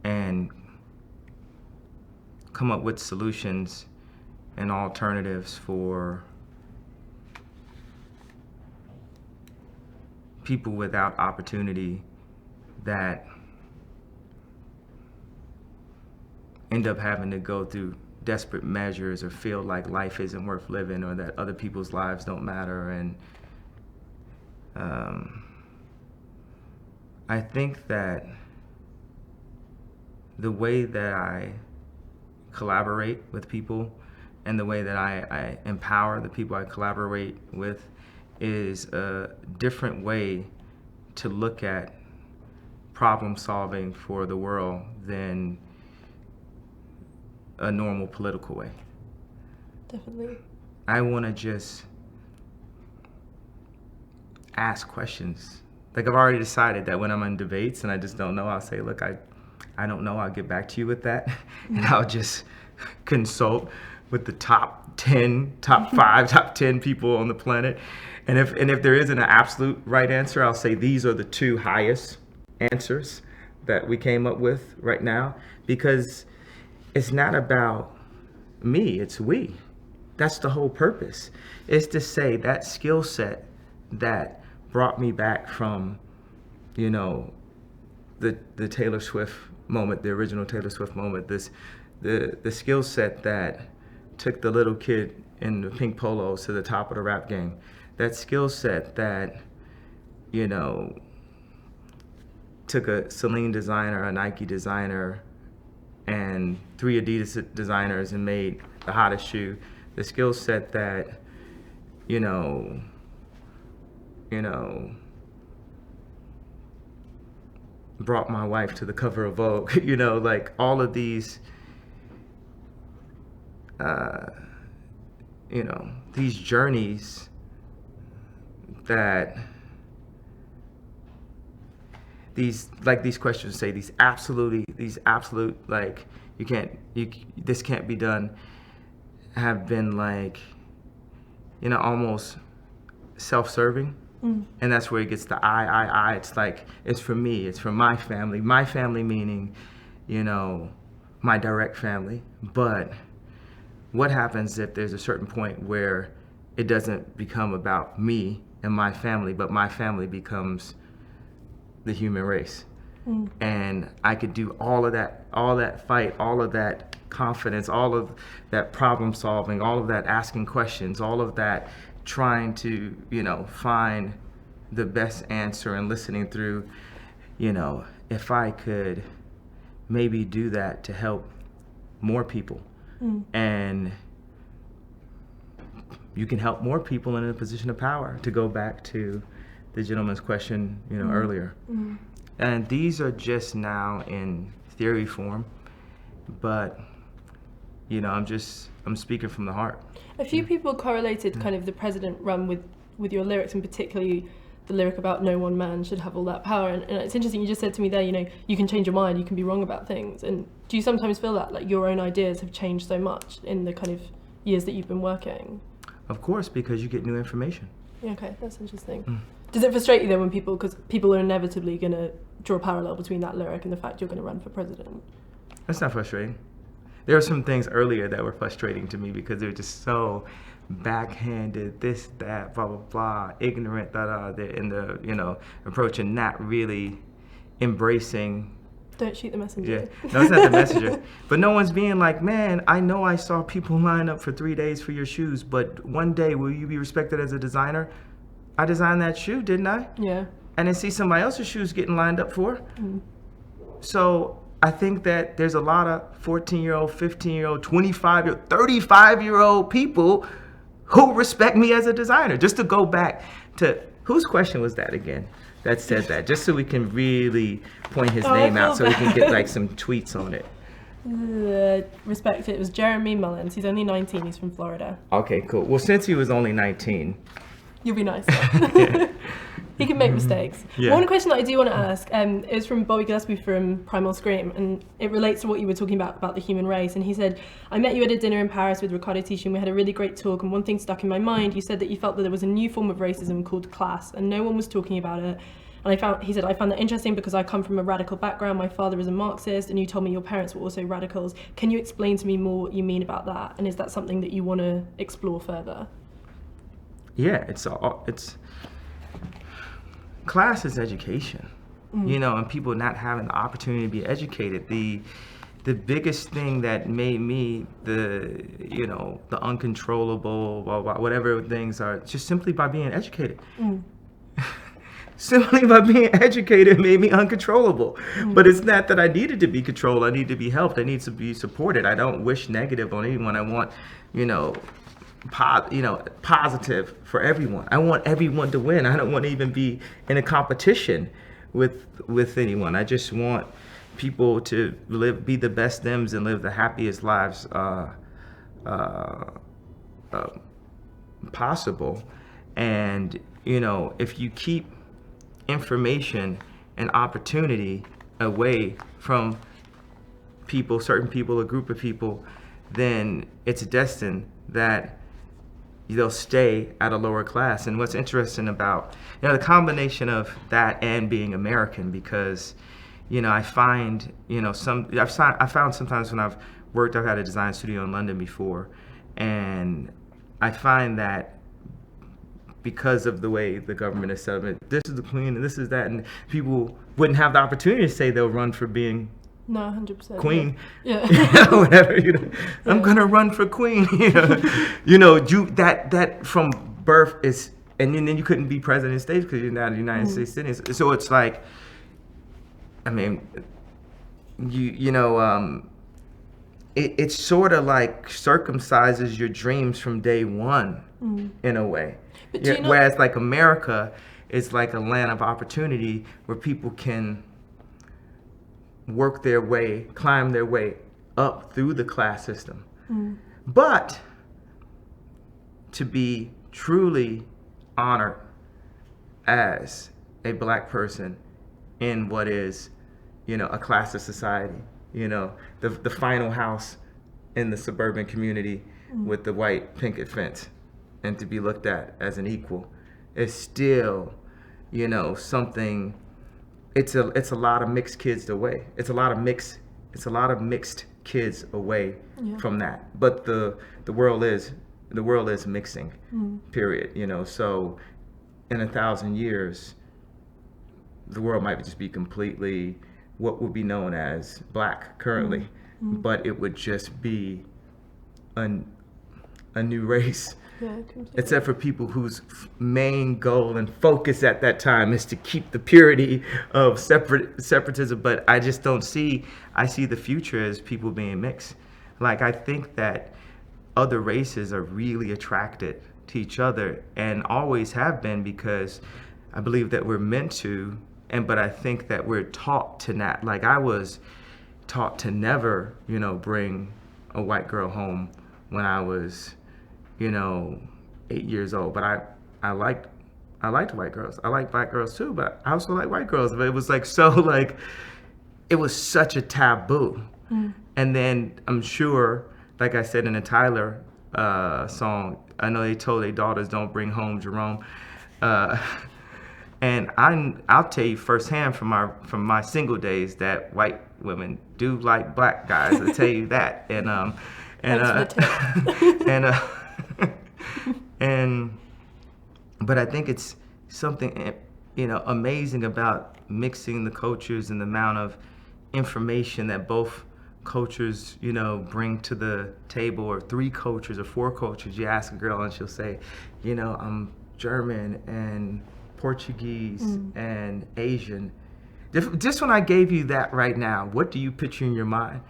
and come up with solutions and alternatives for people without opportunity that end up having to go through desperate measures or feel like life isn't worth living or that other people's lives don't matter. And I think that the way that I collaborate with people and the way that I empower the people I collaborate with is a different way to look at problem solving for the world than a normal political way. Definitely. I want to just ask questions. Like I've already decided that when I'm in debates and I just don't know, I'll say, look, I don't know, I'll get back to you with that. And I'll just consult with the top 10, top 5, top 10 people on the planet. And if there isn't an absolute right answer, I'll say these are the 2 highest answers that we came up with right now, because it's not about me, it's we. That's the whole purpose, is to say that skill set that brought me back from, you know, the Taylor Swift moment, the original Taylor Swift moment, the skill set that took the little kid in the pink polos to the top of the rap game. That skill set that, you know, took a Celine designer, a Nike designer, and 3 Adidas designers and made the hottest shoe. The skill set that, you know, brought my wife to the cover of Vogue. You know, like all of these, you know, these journeys that these questions say, these absolute, like, this can't be done, have been like, you know, almost self-serving. And that's where it gets the I. It's like, it's for me, it's for my family meaning, you know, my direct family. But what happens if there's a certain point where it doesn't become about me and my family, but my family becomes the human race? And I could do all of that fight, all of that confidence, all of that problem solving, all of that asking questions, all of that trying to, you know, find the best answer and listening through, you know, if I could maybe do that to help more people. And you can help more people in a position of power, to go back to the gentleman's question, you know, earlier. And these are just now in theory form, but, you know, I'm speaking from the heart. A few people correlated kind of the president run with your lyrics, and particularly the lyric about no one man should have all that power. And it's interesting, you just said to me there, you know, you can change your mind, you can be wrong about things. And do you sometimes feel that, like, your own ideas have changed so much in the kind of years that you've been working? Of course, because you get new information. Yeah, okay, that's interesting. Does it frustrate you then when because people are inevitably going to draw a parallel between that lyric and the fact you're going to run for president? That's not frustrating. There were some things earlier that were frustrating to me because they're just so backhanded, this, that, blah, blah, blah, ignorant, in the, you know, approach, and not really embracing. Don't shoot the messenger. Yeah, no, it's not the messenger. But no one's being like, man, I know I saw people line up for 3 days for your shoes, but one day will you be respected as a designer? I designed that shoe, didn't I? Yeah. And then see somebody else's shoes getting lined up for. So I think that there's a lot of 14-year-old, 15-year-old, 25-year-old, 35-year-old people who respect me as a designer. Just to go back to, whose question was that again that said that? Just so we can really point his name out so we can get like some tweets on it. Respect it. It was Jeremy Mullins. He's only 19. He's from Florida. Okay, cool. Well, since he was only 19, you'll be nice. Yeah. He can make mistakes. Yeah. One question that I do want to ask is from Bobby Gillespie from Primal Scream, and it relates to what you were talking about the human race. And he said, I met you at a dinner in Paris with Ricardo Tisci, and we had a really great talk, and one thing stuck in my mind. You said that you felt that there was a new form of racism called class, and no one was talking about it. And he said, I found that interesting because I come from a radical background. My father is a Marxist, and you told me your parents were also radicals. Can you explain to me more what you mean about that? And is that something that you want to explore further? Yeah, it's class is education, you know, and people not having the opportunity to be educated. The biggest thing that made me the uncontrollable, whatever things are, just simply by being educated. Simply by being educated made me uncontrollable. But it's not that I needed to be controlled. I need to be helped. I need to be supported. I don't wish negative on anyone. I want, positive for everyone. I want everyone to win. I don't want to even be in a competition with anyone. I just want people to be the best thems and live the happiest lives possible. And if you keep information and opportunity away from people, certain people, a group of people, then it's destined that they'll stay at a lower class. And what's interesting about the combination of that and being American, because I find I found sometimes when I've had a design studio in London before, and I find that because of the way the government is set up, this is the queen and this is that, and people wouldn't have the opportunity to say they'll run for being 100% queen. Yeah. Whatever. I'm gonna run for queen. That from birth is, and then you couldn't be president of the States because you're not a United States citizen. So it's like, I mean, it sort of like circumcises your dreams from day one in a way. Whereas like America is like a land of opportunity where people can climb their way up through the class system. But to be truly honored as a black person in what is, a class of society, the final house in the suburban community with the white picket fence, and to be looked at as an equal is still, something. It's a lot of mixed kids away. It's a lot of mixed kids away from that. But the world is mixing. Period. So in 1,000 years, the world might just be completely what would be known as black currently, but it would just be a new race. Yeah, except for people whose main goal and focus at that time is to keep the purity of separatism. But I just don't see. I see the future as people being mixed. Like, I think that other races are really attracted to each other and always have been, because I believe that we're meant to. But I think that we're taught to not. Like, I was taught to never, bring a white girl home when I was 8 years old. But I liked white girls. I like black girls too, but I also like white girls. But it was like it was such a taboo. And then I'm sure, like I said in the Tyler song, I know they told their daughters don't bring home Jerome. And I'll tell you firsthand from my single days that white women do like black guys. I'll tell you that. But I think it's something amazing about mixing the cultures and the amount of information that both cultures bring to the table, or 3 cultures or 4 cultures. You ask a girl and she'll say, I'm German and Portuguese and Asian. Just when I gave you that right now, what do you picture in your mind?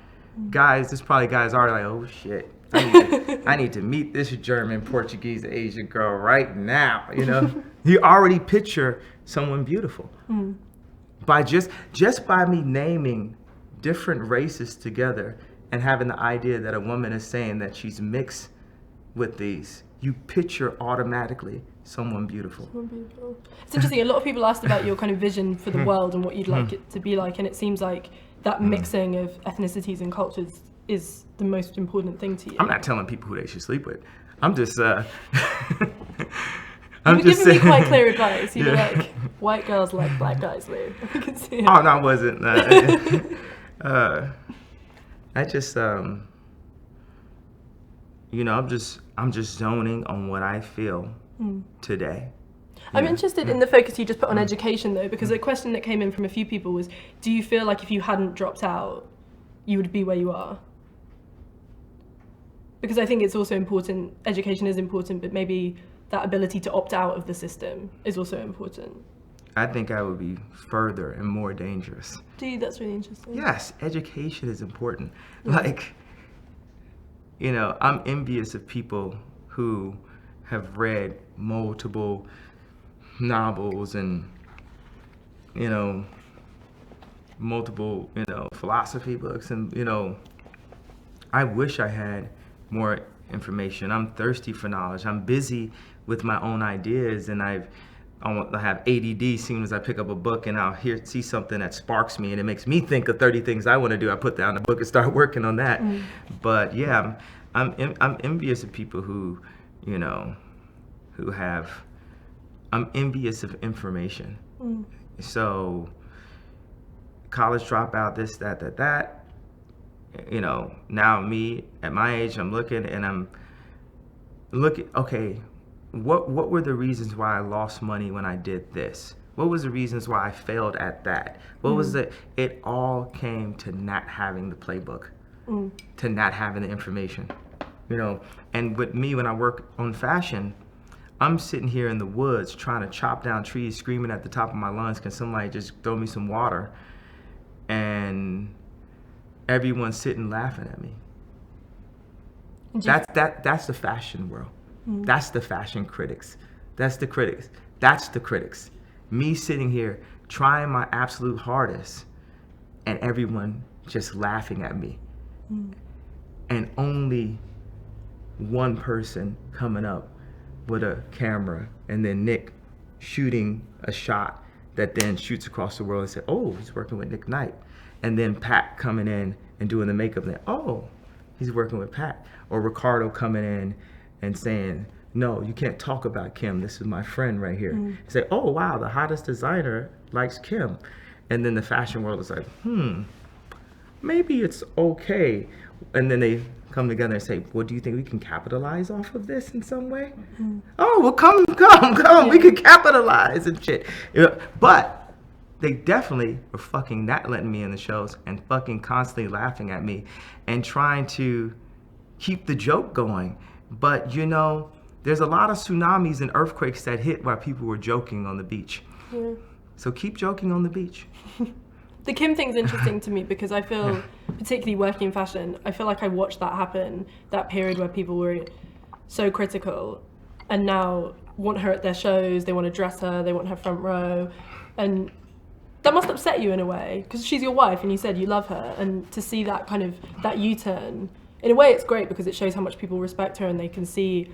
Guys, there's probably guys are like, oh shit, I need to meet this German, Portuguese, Asian girl right now. You already picture someone beautiful by just by me naming different races together and having the idea that a woman is saying that she's mixed with these, you picture automatically someone beautiful. It's interesting. A lot of people asked about your kind of vision for the world and what you'd like it to be like, and it seems like that mixing of ethnicities and cultures is the most important thing to you. I'm not telling people who they should sleep with. I'm just I'm just giving me quite clear advice. You were like, white girls like black guys, Lou. I can see it. Oh no, I wasn't. I just you know, I'm just zoning on what I feel today. I'm interested in the focus you just put on education, though, because a question that came in from a few people was, do you feel like if you hadn't dropped out, you would be where you are? Because I think it's also important, education is important, but maybe that ability to opt out of the system is also important. I think I would be further and more dangerous. Do you? That's really interesting. Yes, education is important. Like, you know, I'm envious of people who have read multiple novels and, you know, multiple, you know, philosophy books, and, you know, I wish I had more information. I'm thirsty for knowledge. I'm busy with my own ideas, and I have ADD as soon as I pick up a book and I'll see something that sparks me and it makes me think of 30 things I want to do. I put down the book and start working on that. But yeah, I'm envious of people who, you know, I'm envious of information. So college dropout, this, that. You know, now me at my age, I'm looking and I'm looking, okay, what were the reasons why I lost money when I did this? What was the reasons why I failed at that? What was it all came to not having the playbook, to not having the information, you know? And with me, when I work on fashion, I'm sitting here in the woods trying to chop down trees, screaming at the top of my lungs, can somebody just throw me some water? And everyone's sitting laughing at me. That's the fashion world. That's the fashion critics. That's the critics. That's the critics. Me sitting here trying my absolute hardest and everyone just laughing at me. And only one person coming up with a camera, and then Nick shooting a shot that then shoots across the world and say, oh, he's working with Nick Knight. And then Pat coming in and doing the makeup, and then, oh, he's working with Pat. Or Ricardo coming in and saying, no, you can't talk about Kim. This is my friend right here. Say, oh, wow, the hottest designer likes Kim. And then the fashion world is like, maybe it's okay. And then they come together and say, well, do you think we can capitalize off of this in some way? Oh, well, come, we can capitalize and shit. But they definitely were fucking not letting me in the shows and fucking constantly laughing at me and trying to keep the joke going. But, you know, there's a lot of tsunamis and earthquakes that hit while people were joking on the beach. So keep joking on the beach. The Kim thing's interesting to me because I feel, particularly working in fashion, I feel like I watched that happen, that period where people were so critical and now want her at their shows, they want to dress her, they want her front row. And that must upset you in a way because she's your wife and you said you love her, and to see that kind of, that U-turn, in a way it's great because it shows how much people respect her and they can see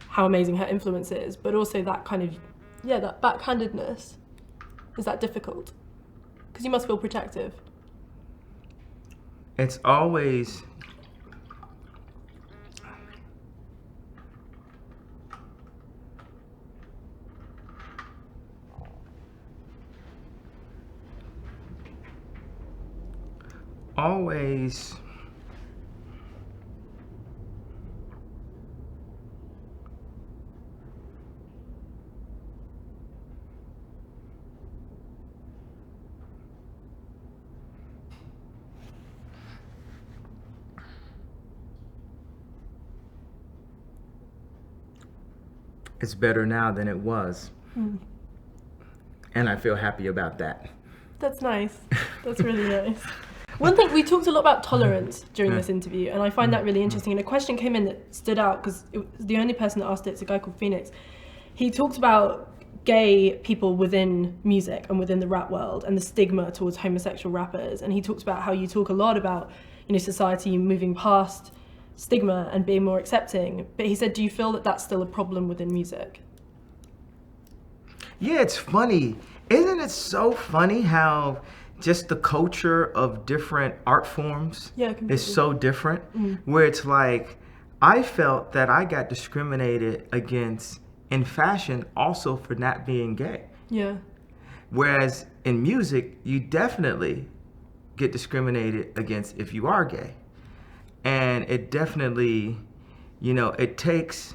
how amazing her influence is, but also that kind of, yeah, that backhandedness. Is that difficult? Because you must feel protective. It's always it's better now than it was. And I feel happy about that. That's nice. That's really nice. One thing, we talked a lot about tolerance during this interview, and I find that really interesting. And a question came in that stood out because it was the only person that asked it. It's a guy called Phoenix. He talked about gay people within music and within the rap world and the stigma towards homosexual rappers. And he talked about how you talk a lot about, society moving past stigma and being more accepting. But he said, do you feel that that's still a problem within music? Yeah, it's funny. Isn't it so funny how just the culture of different art forms is so different? Where it's like, I felt that I got discriminated against in fashion also for not being gay. Yeah. Whereas in music, you definitely get discriminated against if you are gay. And it definitely, it takes,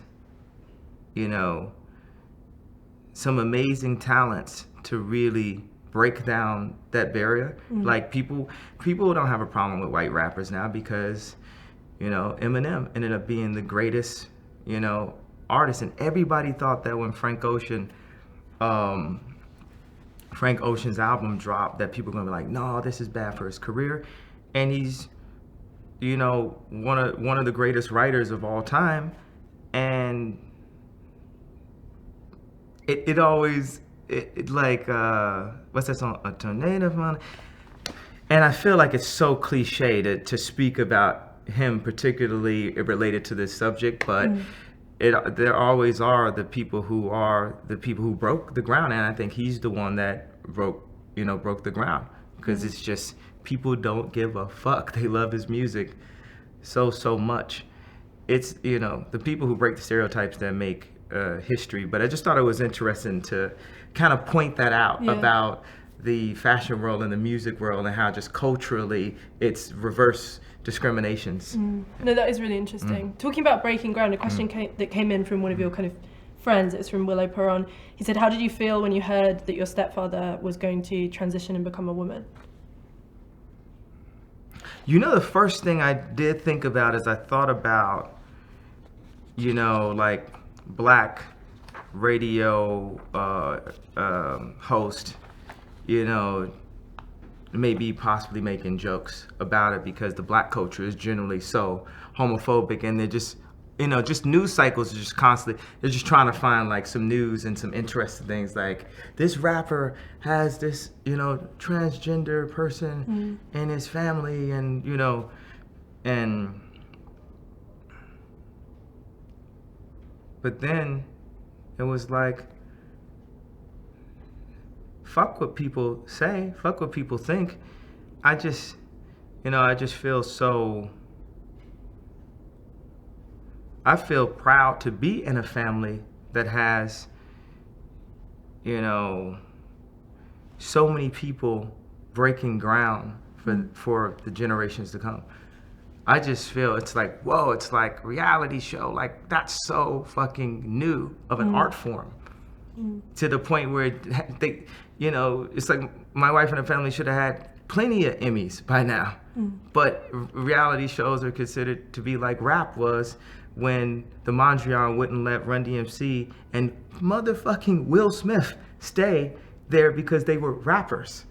some amazing talents to really break down that barrier. Like people don't have a problem with white rappers now because, Eminem ended up being the greatest, artist. And everybody thought that when Frank Ocean's album dropped, that people were gonna be like, no, this is bad for his career. And he's, one of the greatest writers of all time. And it always, like, what's that song? A tornado of money. And I feel like it's so cliche to speak about him particularly related to this subject, but there always are the people who broke the ground, and I think he's the one that broke the ground, because it's just, people don't give a fuck. They love his music so much. It's, the people who break the stereotypes that make history. But I just thought it was interesting to kind of point that out about the fashion world and the music world, and how just culturally it's reverse discriminations. No, that is really interesting. Talking about breaking ground, a question that came in from one of your kind of friends, it's from Willow Perron. He said, how did you feel when you heard that your stepfather was going to transition and become a woman? The first thing I did think about is I thought about, like black radio host, maybe possibly making jokes about it, because the black culture is generally so homophobic, and they're just, just news cycles are just constantly, they're just trying to find like some news and some interesting things, like this rapper has this, transgender person in his family, and, but then it was like, fuck what people say, fuck what people think. I just feel so, I feel proud to be in a family that has, so many people breaking ground for the generations to come. I just feel it's like, whoa, it's like reality show. Like, that's so fucking new of an art form. To the point where they, it's like my wife and her family should have had plenty of Emmys by now. But reality shows are considered to be like rap was when the Mondrian wouldn't let Run DMC and motherfucking Will Smith stay there because they were rappers.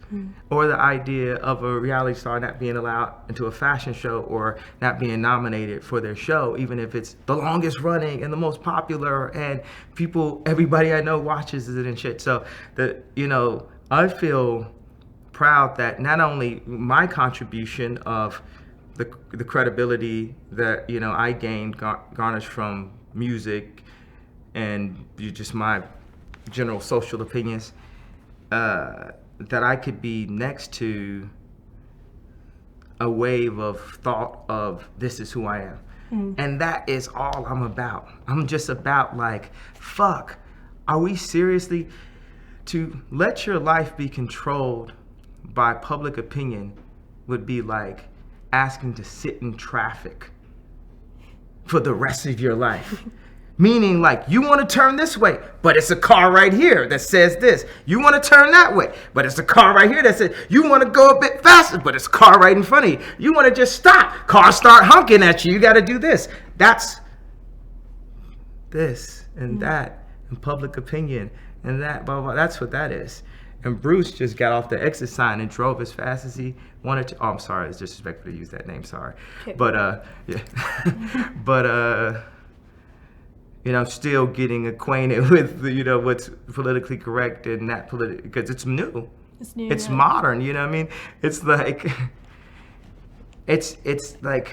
Or the idea of a reality star not being allowed into a fashion show or not being nominated for their show, even if it's the longest running and the most popular, and everybody I know watches it and shit. So I feel proud that not only my contribution of the credibility that I gained garnished from music and just my general social opinions, that I could be next to a wave of thought of this is who I am. And that is all I'm about. I'm just about like, fuck, are we seriously, to let your life be controlled by public opinion would be like asking to sit in traffic for the rest of your life. Meaning, like, you want to turn this way, but it's a car right here that says this. You want to turn that way, but it's a car right here that says, you want to go a bit faster, but it's a car right in front of you. You want to just stop. Cars start honking at you. You got to do this. That's this and that and public opinion and that, blah, blah. That's what that is. And Bruce just got off the exit sign and drove as fast as he wanted to. Oh, I'm sorry. It's disrespectful to use that name. Sorry. Okay. But, still getting acquainted with, what's politically correct and not political, because it's new. It's new. It's modern, you know what I mean? It's like, it's like,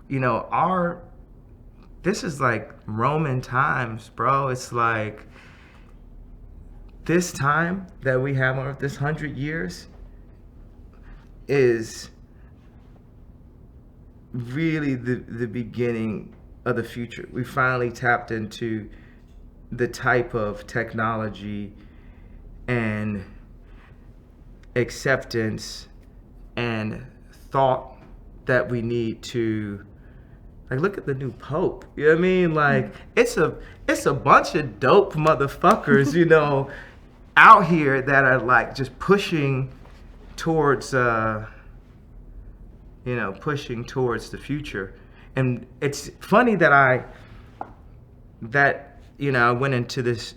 you know, this is like Roman times, bro. It's like this time that we have on Earth, this 100 years, is really the beginning of the future. We finally tapped into the type of technology and acceptance and thought that we need to, like, look at the new Pope. You know what I mean? Like, it's a bunch of dope motherfuckers, you know, out here that are like just pushing towards pushing towards the future. And it's funny that I went into this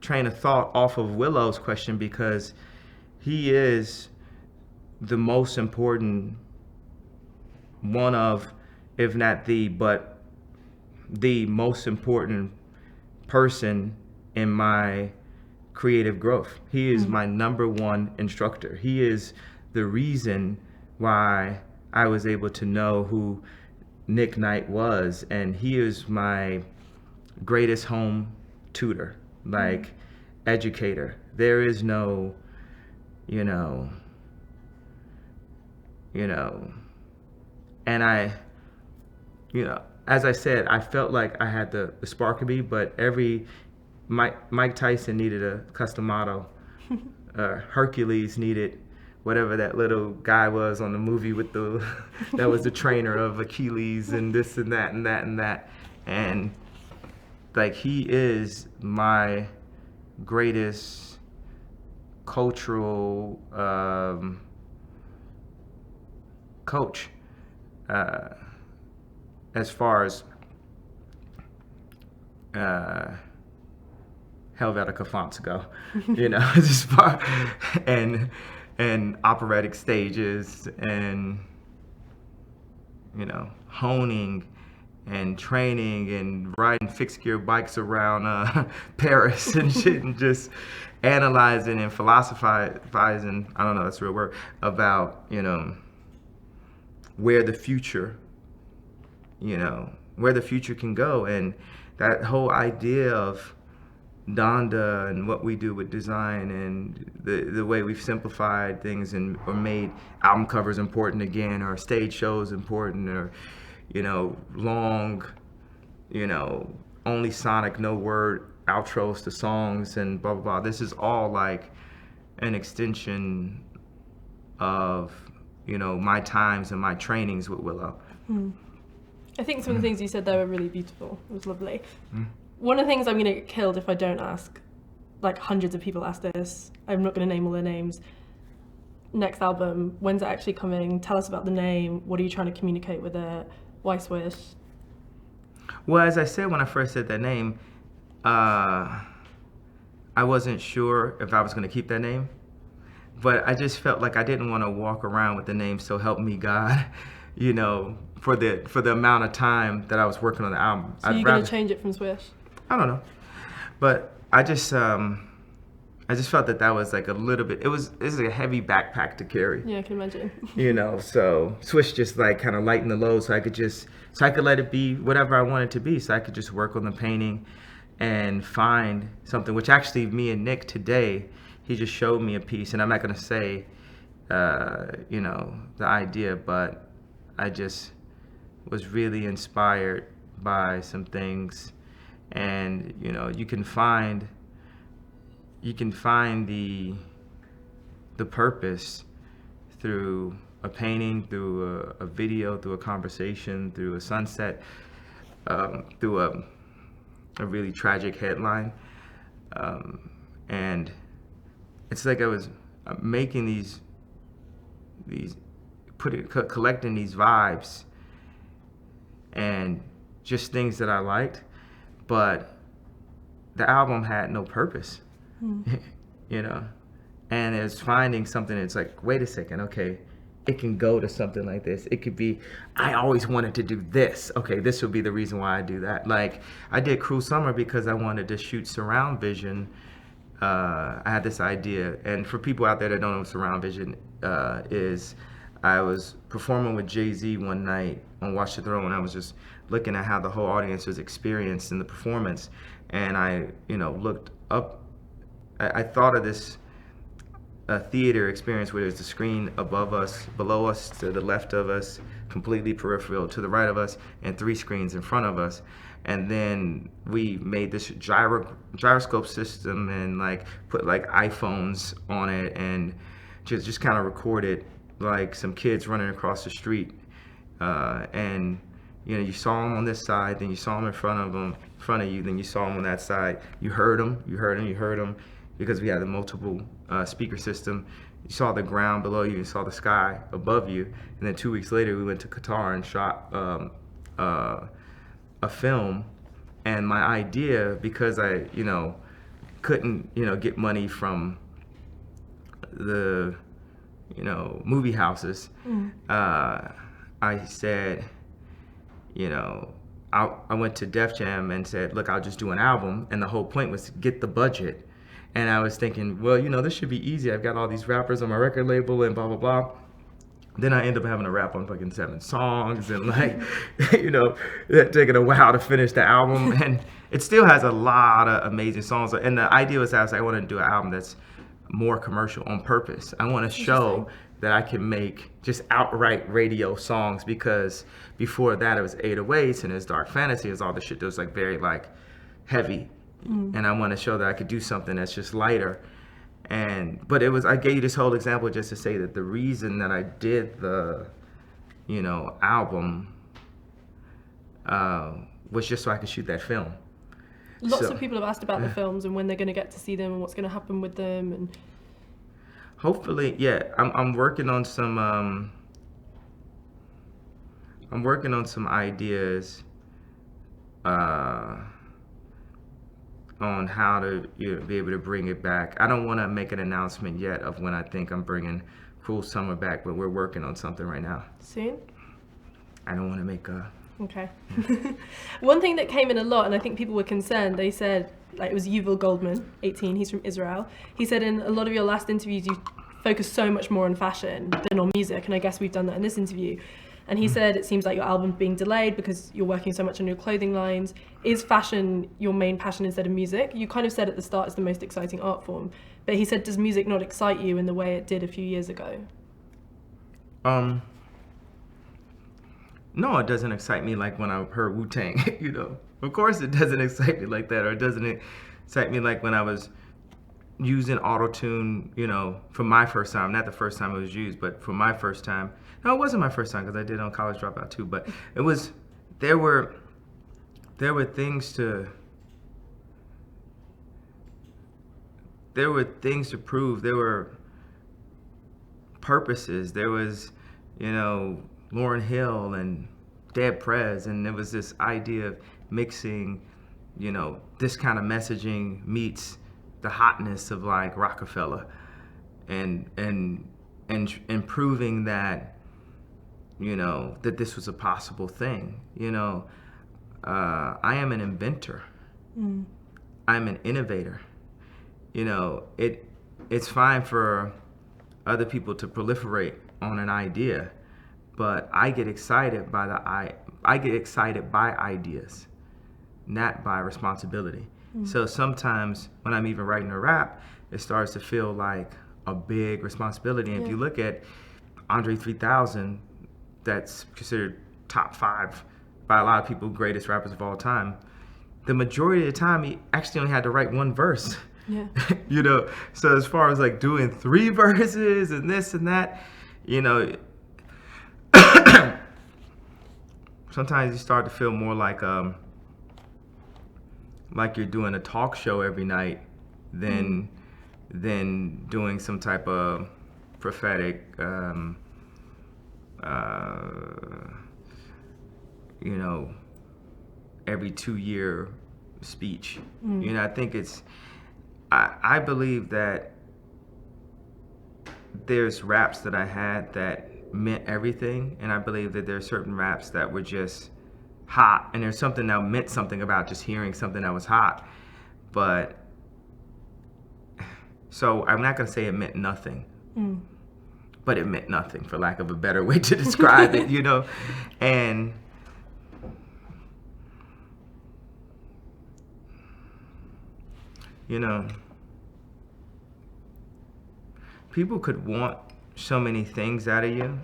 train of thought off of Willow's question, because he is the most important one of, if not the most important person in my creative growth. He is my number one instructor. He is the reason why I was able to know who Nick Knight was, and he is my greatest home tutor, like educator. There is no, and as I said, I felt like I had the spark of me, but Mike Tyson needed a custom model. Hercules needed whatever that little guy was on the movie with that was the trainer of Achilles, and this and that and that and that. And like, he is my greatest cultural coach, as far as Helvetica fonts go, as far, and operatic stages, and honing and training and riding fixed gear bikes around Paris and shit, and just analyzing and philosophizing, I don't know, that's a real word, about where the future can go. And that whole idea of Donda and what we do with design, and the way we've simplified things or made album covers important again, or stage shows important, or long, only sonic, no word outros to songs, and blah blah blah. This is all like an extension of my times and my trainings with Willow. I think some of the things you said there were really beautiful. It was lovely. One of the things I'm going to get killed if I don't ask, like hundreds of people ask this, I'm not going to name all their names. Next album, when's it actually coming? Tell us about the name. What are you trying to communicate with it? Why Swish? Well, as I said when I first said that name, I wasn't sure if I was going to keep that name, but I just felt like I didn't want to walk around with the name "So Help Me God," for the amount of time that I was working on the album. So you're going to change it from Swish? I don't know, but I just felt that was like a little bit. It's like a heavy backpack to carry. Yeah, I can imagine. So Swish just like kind of lightened the load, so I could let it be whatever I wanted to be. So I could just work on the painting and find something. Which actually, me and Nick today, he just showed me a piece, and I'm not gonna say, the idea, but I just was really inspired by some things. And you can find the purpose through a painting, through a video, through a conversation, through a sunset, through a really tragic headline, and it's like I was making collecting these vibes and just things that I liked, but the album had no purpose, and it's finding something that's like, wait a second, okay, it can go to something like this. It could be, I always wanted to do this. Okay, this would be the reason why I do that. Like, I did Cruel Summer because I wanted to shoot surround vision I had this idea, and for people out there that don't know what surround vision is, I was performing with Jay-Z one night on Watch the Throne, and I was just looking at how the whole audience was experienced in the performance, and I, looked up. I thought of this theater experience where there's a screen above us, below us, to the left of us, completely peripheral, to the right of us, and 3 screens in front of us. And then we made this gyroscope system and put iPhones on it and just kind of recorded some kids running across the street. And you saw them on this side, then you saw them in front of you, then you saw them on that side. You heard them, because we had the multiple speaker system. You saw the ground below you, you saw the sky above you. And then 2 weeks later, we went to Qatar and shot a film. And my idea, because I couldn't get money from the movie houses, I said, I went to Def Jam and said, look, I'll just do an album, and the whole point was to get the budget. And I was thinking, well, this should be easy. I've got all these rappers on my record label and blah blah blah. Then I end up having to rap on fucking 7 songs and taking a while to finish the album. And it still has a lot of amazing songs. And the idea was that I wanted to do an album that's more commercial on purpose. I want to show that I can make just outright radio songs, because before that it was 808s and it was dark fantasy, it was all the shit that was very heavy. And I want to show that I could do something that's just lighter. But I gave you this whole example just to say that the reason that I did the, album was just so I could shoot that film. Lots of people have asked about the films and when they're going to get to see them and what's going to happen with them. And hopefully, yeah, I'm working on some. I'm working on some ideas on how to be able to bring it back. I don't want to make an announcement yet of when I think I'm bringing Cruel Summer back, but we're working on something right now. Soon? I don't want to make a... Okay. One thing that came in a lot, and I think people were concerned, they said, it was Yuval Goldman, 18, he's from Israel. He said in a lot of your last interviews, you focus so much more on fashion than on music, and I guess we've done that in this interview. And he said it seems like your album's being delayed because you're working so much on your clothing lines. Is fashion your main passion instead of music? You kind of said at the start it's the most exciting art form. But he said, does music not excite you in the way it did a few years ago? No, it doesn't excite me like when I heard Wu-Tang, Of course it doesn't excite me like that, or it doesn't excite me like when I was using auto-tune, for my first time. Not the first time it was used, but for my first time. No, it wasn't my first time, because I did it on College Dropout too, but it was, there were things to prove. There were purposes. There was, Lauryn Hill and Dead Prez, and there was this idea of mixing, this kind of messaging meets the hotness of Rockefeller, and proving that, that this was a possible thing. I am an inventor. I'm an innovator. It's fine for other people to proliferate on an idea, but I get excited by ideas, not by responsibility. So sometimes when I'm even writing a rap, it starts to feel like a big responsibility. And if you look at Andre 3000, that's considered top 5 by a lot of people, greatest rappers of all time. The majority of the time, he actually only had to write 1 verse. Yeah. So as far as doing 3 verses and this and that, sometimes you start to feel more like you're doing a talk show every night than doing some type of prophetic, every 2-year speech. I think I believe that there's raps that I had that meant everything, and I believe that there's certain raps that were just hot, and there's something that meant something about just hearing something that was hot. But So I'm not going to say it meant nothing, but it meant nothing, for lack of a better way to describe it, you know? And you know, people could want so many things out of you,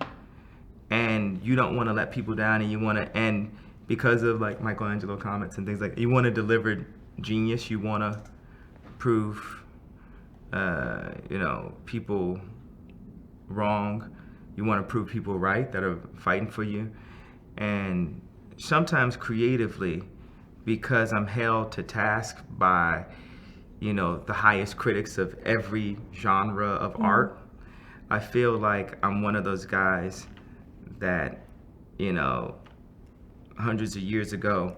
and you don't want to let people down, and you want to, and because of like Michelangelo comments and things like, you want to deliver genius, you want to prove, you know, people wrong, you want to prove people right that are fighting for you. And sometimes creatively, because I'm held to task by, you know, the highest critics of every genre of art, I feel like I'm one of those guys that, you know, hundreds of years ago,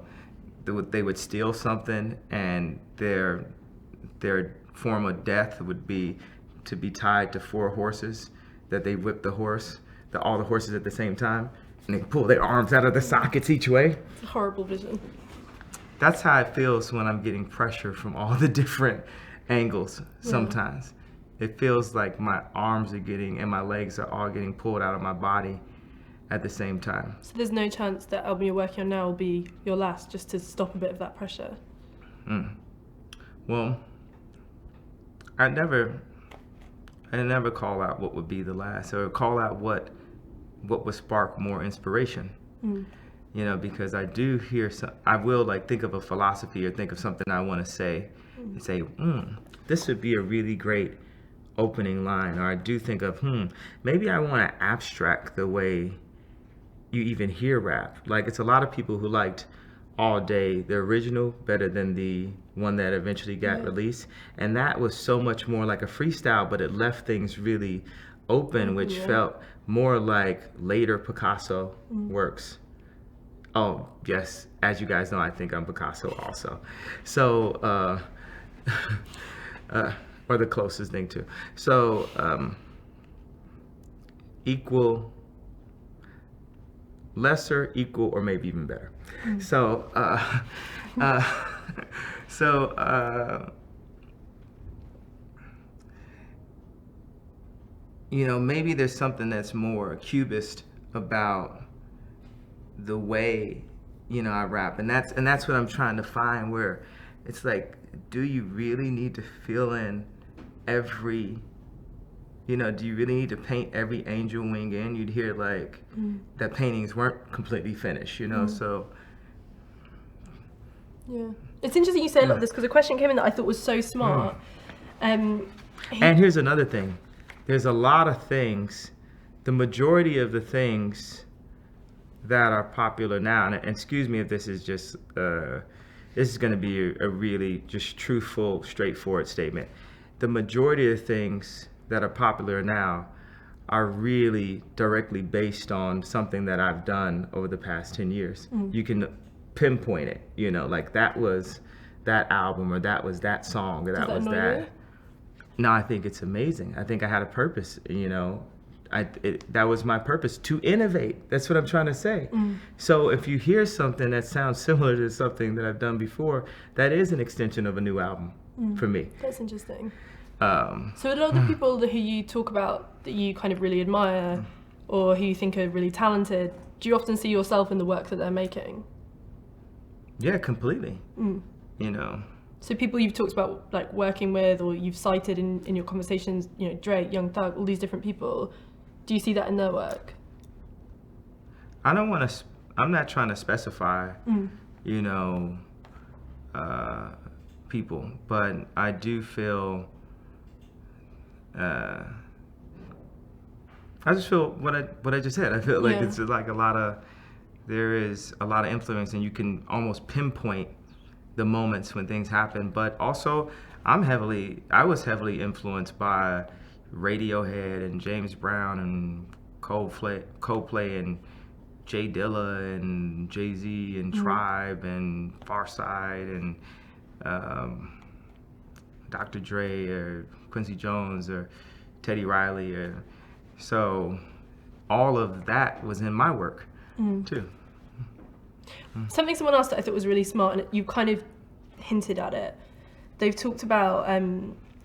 they would steal something, and their form of death would be to be tied to 4 horses, that they whip all the horses at the same time, and they pull their arms out of the sockets each way. It's a horrible vision. That's how it feels when I'm getting pressure from all the different angles sometimes. It feels like my arms are getting, and my legs are all getting pulled out of my body at the same time. So there's no chance that album you're working on now will be your last, just to stop a bit of that pressure? Well, I never call out what would be the last, or call out what would spark more inspiration. You know, because I do hear I will like think of a philosophy or think of something I want to say and say, this would be a really great opening line. Or I do think of, maybe I want to abstract the way you even hear rap. Like, it's a lot of people who liked All Day, the original, better than the one that eventually got released. And that was so much more like a freestyle, but it left things really open, which felt more like later Picasso works. Oh, yes, as you guys know, I think I'm Picasso also. So, or the closest thing to. So, equal, lesser, equal, or maybe even better. So, you know, maybe there's something that's more cubist about the way, you know, I rap, and that's what I'm trying to find, where it's like, do you really need to fill in every, you know, do you really need to paint every angel wing in? You'd hear like that paintings weren't completely finished, you know. So yeah, it's interesting you say a lot of this, because a question came in that I thought was so smart. And here's another thing, there's a lot of things, the majority of the things that are popular now, and excuse me if this is just this is going to be a really just truthful, straightforward statement. The majority of things that are popular now are really directly based on something that I've done over the past 10 years. You can pinpoint it, you know, like that was that album, or that was that song, or that was that. No, I think it's amazing. I think I had a purpose, you know. That was my purpose, to innovate. That's what I'm trying to say. So if you hear something that sounds similar to something that I've done before, that is an extension of a new album for me. That's interesting. So a lot of the people who you talk about that you kind of really admire, or who you think are really talented, do you often see yourself in the work that they're making? Yeah, completely. You know. So people you've talked about like working with, or you've cited in your conversations, you know, Drake, Young Thug, all these different people, do you see that in their work? I'm not trying to specify, you know, people, but I do feel, I just feel what I just said. I feel like it's like there is a lot of influence, and you can almost pinpoint the moments when things happen. But also, I was heavily influenced by Radiohead and James Brown and Coldplay and Jay Dilla and Jay-Z and Tribe and Pharcyde and Dr. Dre or Quincy Jones or Teddy Riley. So all of that was in my work too. Something someone asked that I thought was really smart, and you kind of hinted at it. They've talked about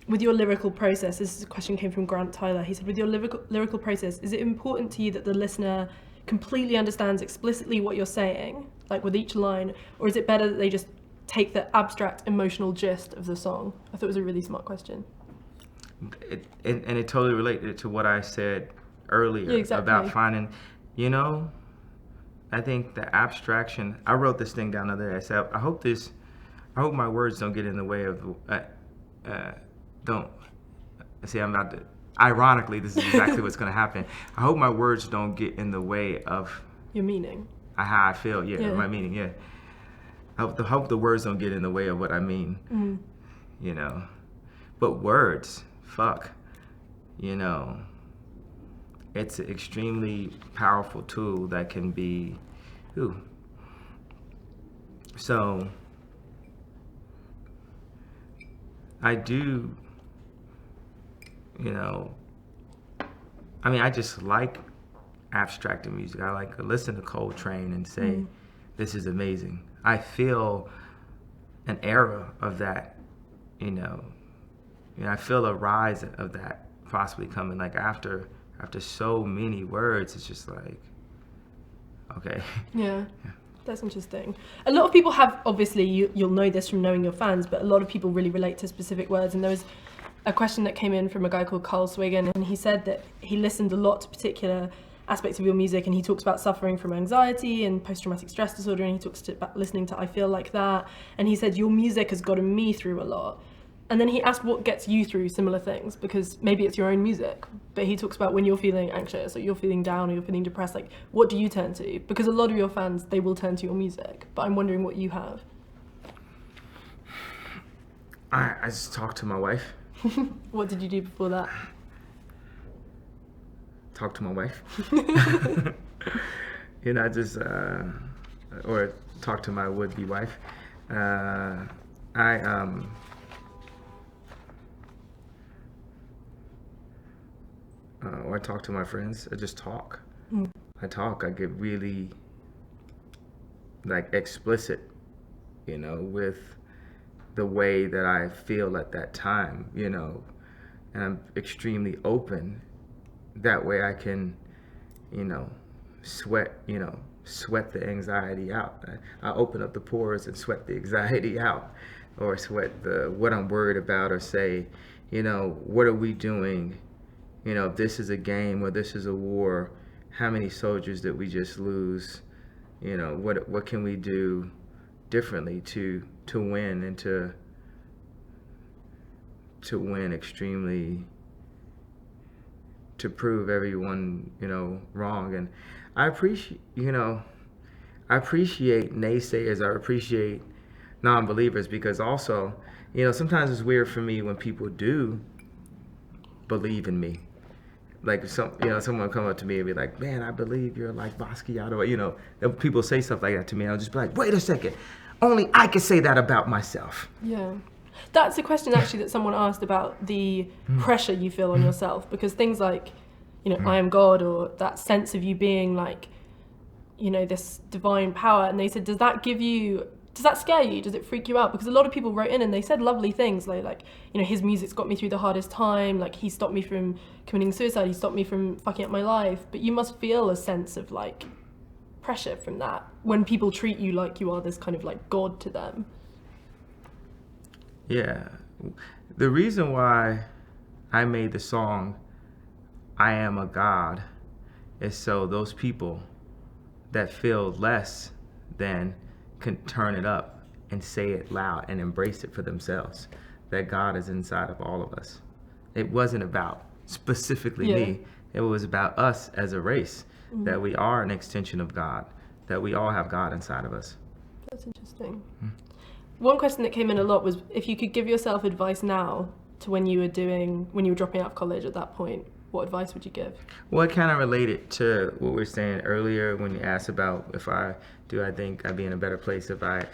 with your lyrical process, this is a question came from Grant Tyler. He said, with your lyrical process, is it important to you that the listener completely understands explicitly what you're saying, like with each line, or is it better that they just take the abstract emotional gist of the song? I thought it was a really smart question. It totally related to what I said earlier. Yeah, exactly. About finding, I think the abstraction. I wrote this thing down the other day. I said, I hope my words don't get in the way of. Don't see. I'm about to. Ironically, this is exactly what's going to happen. I hope my words don't get in the way of your meaning. How I feel. Yeah, my meaning. Yeah. I hope the words don't get in the way of what I mean. Mm. But words, fuck. It's an extremely powerful tool that can be. So I do. I just like abstracted music. I like to listen to Coltrane and say, this is amazing. I feel an era of that, I feel a rise of that possibly coming. Like after so many words, it's just like, okay. Yeah. That's interesting. A lot of people have, obviously, you'll know this from knowing your fans, but a lot of people really relate to specific words. And there was a question that came in from a guy called Carl Swigan, and he said that he listened a lot to particular aspects of your music, and he talks about suffering from anxiety and post-traumatic stress disorder, and he talks about listening to I Feel Like That, and he said your music has gotten me through a lot. And then he asked what gets you through similar things, because maybe it's your own music, but he talks about when you're feeling anxious or you're feeling down or you're feeling depressed, like what do you turn to? Because a lot of your fans, they will turn to your music, but I'm wondering what you have. I just talk to my wife. What did you do before that? Talk to my wife. I just or talk to my would-be wife. Or I talk to my friends. I just talk. I talk. I get really explicit, with the way that I feel at that time, and I'm extremely open. That way I can, sweat the anxiety out. I open up the pores and sweat the anxiety out, or sweat what I'm worried about, or say, what are we doing? If this is a game or this is a war, how many soldiers did we just lose? What can we do differently to win, and to win extremely, to prove everyone wrong. And I appreciate naysayers. I appreciate non-believers, because also sometimes it's weird for me when people do believe in me. Like someone come up to me and be like, man, I believe you're like Basquiat, or people say stuff like that to me, and I'll just be like, wait a second, only I can say that about myself. Yeah. That's a question actually that someone asked about the pressure you feel on yourself, because things like, I am God, or that sense of you being like, this divine power, and they said, does that scare you? Does it freak you out? Because a lot of people wrote in and they said lovely things like his music's got me through the hardest time, like he stopped me from committing suicide, he stopped me from fucking up my life. But you must feel a sense of like pressure from that when people treat you like you are this kind of like God to them. Yeah. The reason why I made the song I Am a God is so those people that feel less than can turn it up and say it loud and embrace it for themselves, that God is inside of all of us. It wasn't about specifically me. It was about us as a race, that we are an extension of God, that we all have God inside of us. That's interesting. One question that came in a lot was if you could give yourself advice now to when you were dropping out of college at that point, what advice would you give? Well, it kind of related to what we were saying earlier when you asked about if I think I'd be in a better place if I,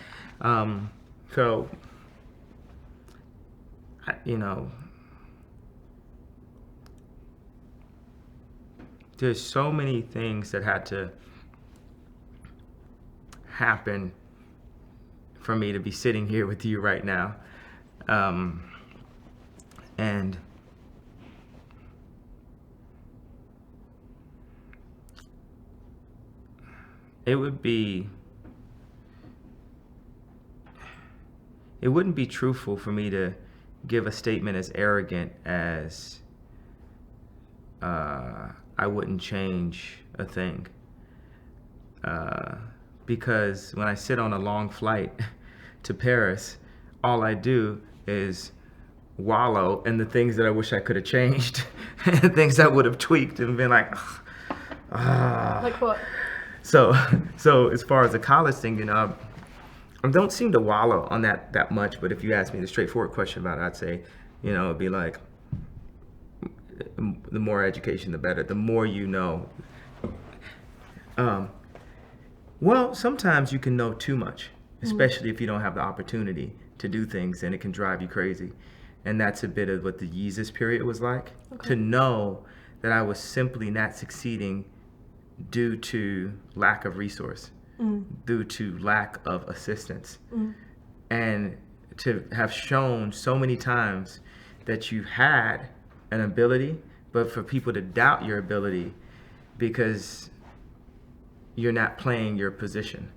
there's so many things that had to happen for me to be sitting here with you right now. And it wouldn't be truthful for me to give a statement as arrogant as I wouldn't change a thing. Because when I sit on a long flight to Paris, all I do is wallow in the things that I wish I could have changed, and things I would have tweaked and been like, Like what? So as far as the college thing, you know, I don't seem to wallow on that much. But if you ask me the straightforward question about it, I'd say, you know, it'd be like, the more education, the better. The more you know. Well, sometimes you can know too much, especially if you don't have the opportunity to do things, and it can drive you crazy. And that's a bit of what the Yeezus period was like. Okay. To know that I was simply not succeeding due to lack of resource, due to lack of assistance. And to have shown so many times that you had an ability, but for people to doubt your ability because you're not playing your position,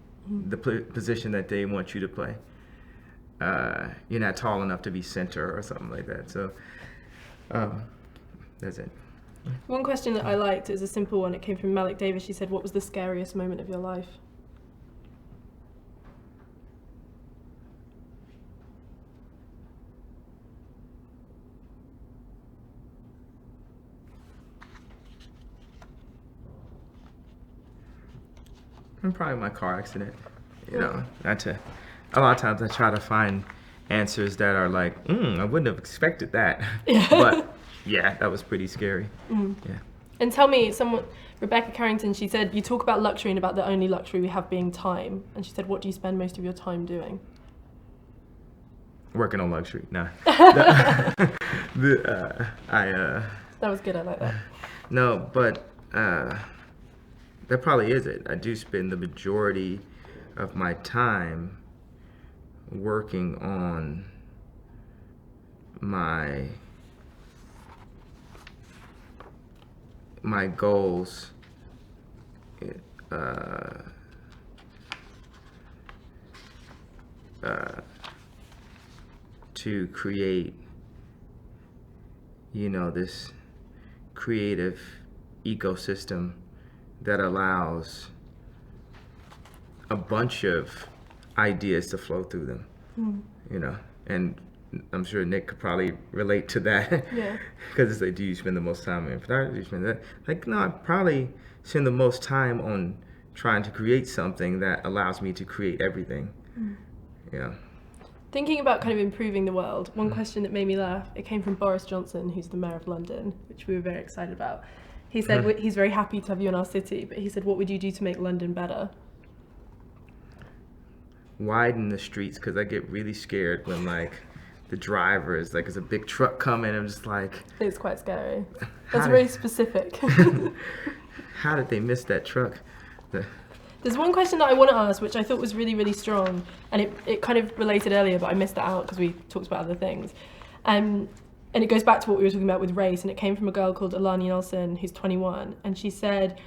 the position that they want you to play. You're not tall enough to be center or something like that. So that's it. One question that I liked is a simple one. It came from Malik Davis. She said, what was the scariest moment of your life? And probably my car accident. You know, a lot of times I try to find answers that are like, I wouldn't have expected that. But yeah, that was pretty scary. Yeah. And tell me, Rebecca Carrington, she said, you talk about luxury and about the only luxury we have being time. And she said, what do you spend most of your time doing? Working on luxury. Nah. That was good, I like that. No, but that probably is it. I do spend the majority of my time working on my goals to create, you know, this creative ecosystem that allows a bunch of ideas to flow through them, you know, and I'm sure Nick could probably relate to that. Yeah. Because it's like, do you spend the most time in photography? Do you spend that? Like, no, I probably spend the most time on trying to create something that allows me to create everything. Yeah. Thinking about kind of improving the world, one question that made me laugh, it came from Boris Johnson, who's the mayor of London, which we were very excited about. He said he's very happy to have you in our city, but he said, what would you do to make London better? Widen the streets, because I get really scared when, like, the drivers, like, there's a big truck coming, I'm just like... It's quite scary. That's very specific. How did they miss that truck? There's one question that I want to ask, which I thought was really, really strong, and it kind of related earlier, but I missed it out because we talked about other things. And it goes back to what we were talking about with race, and it came from a girl called Alani Nelson, who's 21, and she said,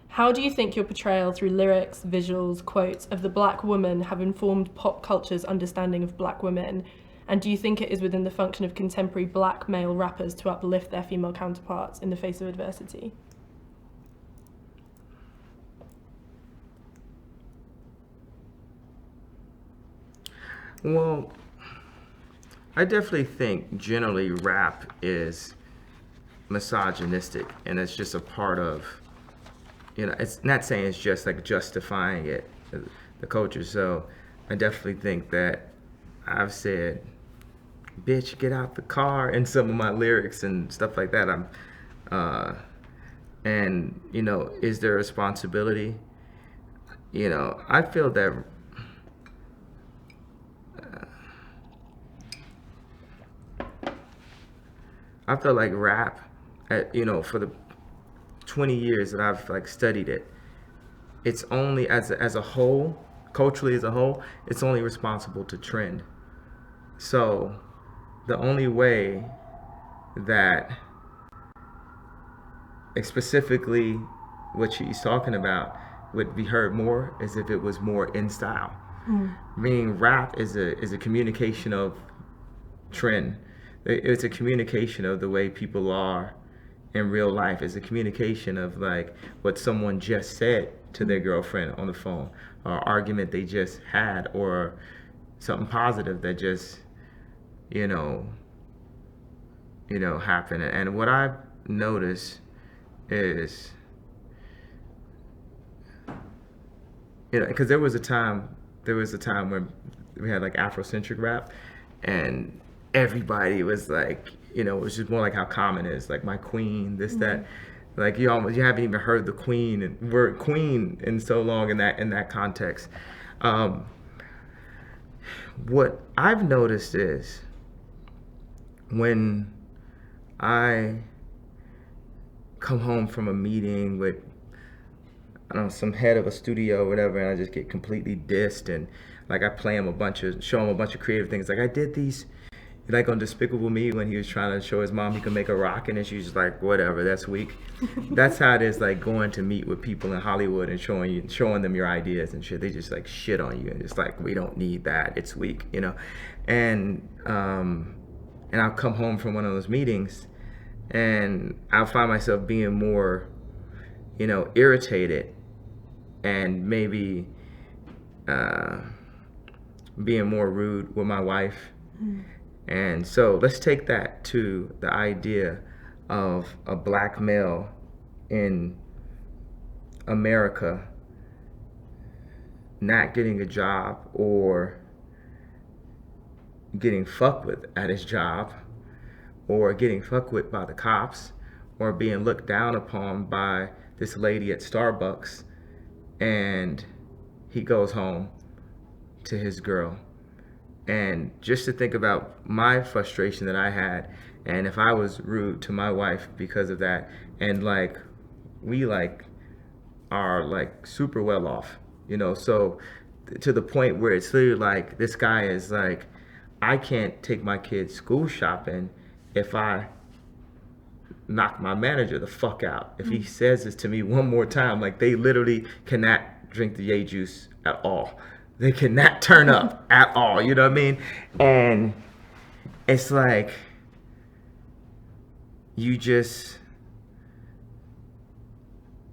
how do you think your portrayal through lyrics, visuals, quotes of the black woman have informed pop culture's understanding of black women? And do you think it is within the function of contemporary black male rappers to uplift their female counterparts in the face of adversity? Well, I definitely think generally rap is misogynistic, and it's just a part of, you know, it's not saying it's just like justifying it, the culture. So I definitely think that I've said, bitch, get out the car in some of my lyrics and stuff like that. And, you know, is there a responsibility? You know, I feel that I feel like rap, you know, for the 20 years that I've like studied it, it's only as a whole, culturally as a whole, it's only responsible to trend. So the only way that specifically what she's talking about would be heard more as if it was more in style. Meaning rap is a communication of trend. It's a communication of the way people are in real life. It's a communication of like what someone just said to their girlfriend on the phone, or argument they just had, or something positive that just happened. And what I've noticed is, because there was a time when we had like Afrocentric rap, and everybody was like, it was just more like how Common is, like my queen, this, that. Like you haven't even heard the queen and word queen in so long in that context. What I've noticed is when I come home from a meeting with, I don't know, some head of a studio or whatever, and I just get completely dissed, and like I show him a bunch of creative things. Like I did these, like on Despicable Me when he was trying to show his mom he could make a rocket, and she's just like, whatever, that's weak. That's how it is, like going to meet with people in Hollywood and showing them your ideas and shit. They just like shit on you and it's like, we don't need that, it's weak, And I'll come home from one of those meetings and I'll find myself being more, irritated and maybe being more rude with my wife. And so let's take that to the idea of a black male in America not getting a job, or getting fucked with at his job, or getting fucked with by the cops, or being looked down upon by this lady at Starbucks, and he goes home to his girl. And just to think about my frustration that I had, and if I was rude to my wife because of that, and like we like are like super well off, so to the point where it's literally like this guy is like, I can't take my kids school shopping if I knock my manager the fuck out. If he says this to me one more time, like they literally cannot drink the yay juice at all. They cannot turn up at all, you know what I mean? And it's like, you just,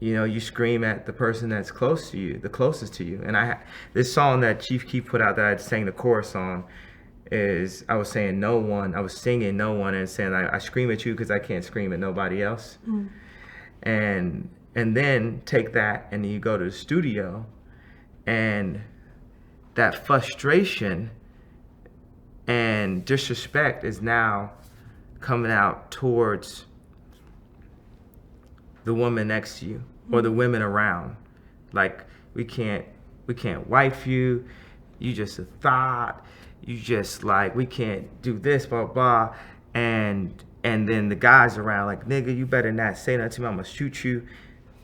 you scream at the person that's close to you, the closest to you. And this song that Chief Keef put out that I sang the chorus on is, I was singing no one, and saying I scream at you because I can't scream at nobody else. And then take that and then you go to the studio, and that frustration and disrespect is now coming out towards the woman next to you or the women around. Like, we can't wife you, you just a thought, you just like, we can't do this, blah, blah. And then the guys around like, nigga, you better not say that to me, I'm gonna shoot you.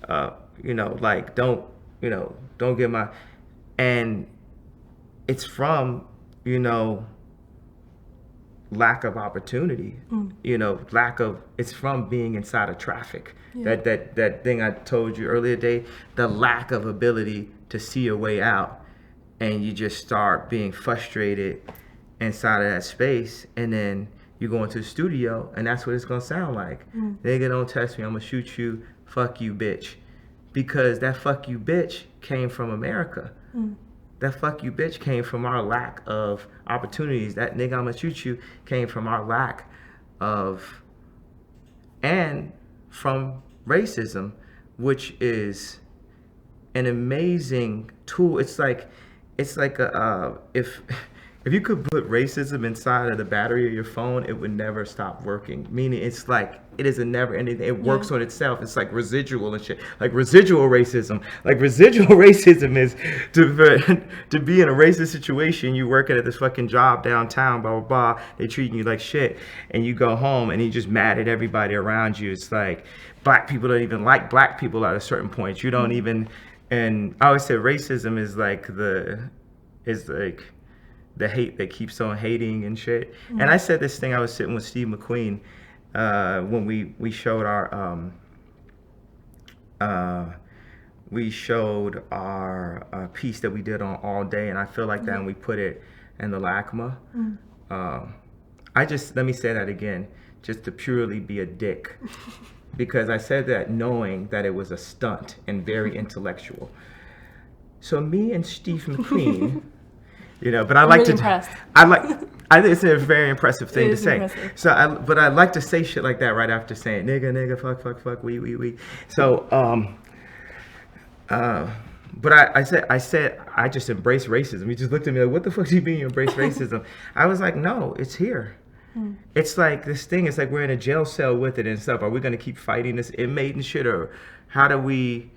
Like, don't get my, and it's from, lack of opportunity, it's from being inside of traffic. Yeah. That thing I told you earlier today, the lack of ability to see your way out, and you just start being frustrated inside of that space, and then you go into the studio, and that's what it's gonna sound like. Nigga, don't test me, I'm gonna shoot you, fuck you, bitch. Because that fuck you, bitch came from America. That fuck you, bitch came from our lack of opportunities. That nigga, I'ma shoot you came from our lack of, and from racism, which is an amazing tool. It's like if you could put racism inside of the battery of your phone, it would never stop working. Meaning, it's like, it is a never ending thing. It works on itself. It's like residual and shit. Like residual racism. Like residual racism is to be in a racist situation. You working at this fucking job downtown, blah, blah, blah. They treating you like shit. And you go home and you just mad at everybody around you. It's like, black people don't even like black people at a certain point. You don't even, and I always say racism is like the hate that keeps on hating and shit. And I said this thing, I was sitting with Steve McQueen when we showed our piece that we did on All Day, and I feel like that, and we put it in the LACMA. Let me say that again, just to purely be a dick, because I said that knowing that it was a stunt and very intellectual. So me and Steve McQueen, but I like really to, impressed. I think it's a very impressive thing to say. Impressive. So, but I like to say shit like that right after saying nigga, fuck, we. So, but I said I just embrace racism. He just looked at me like, what the fuck do you mean you embrace racism? I was like, no, it's here. It's like this thing. It's like we're in a jail cell with it and stuff. Are we gonna keep fighting this inmate and shit, or how do we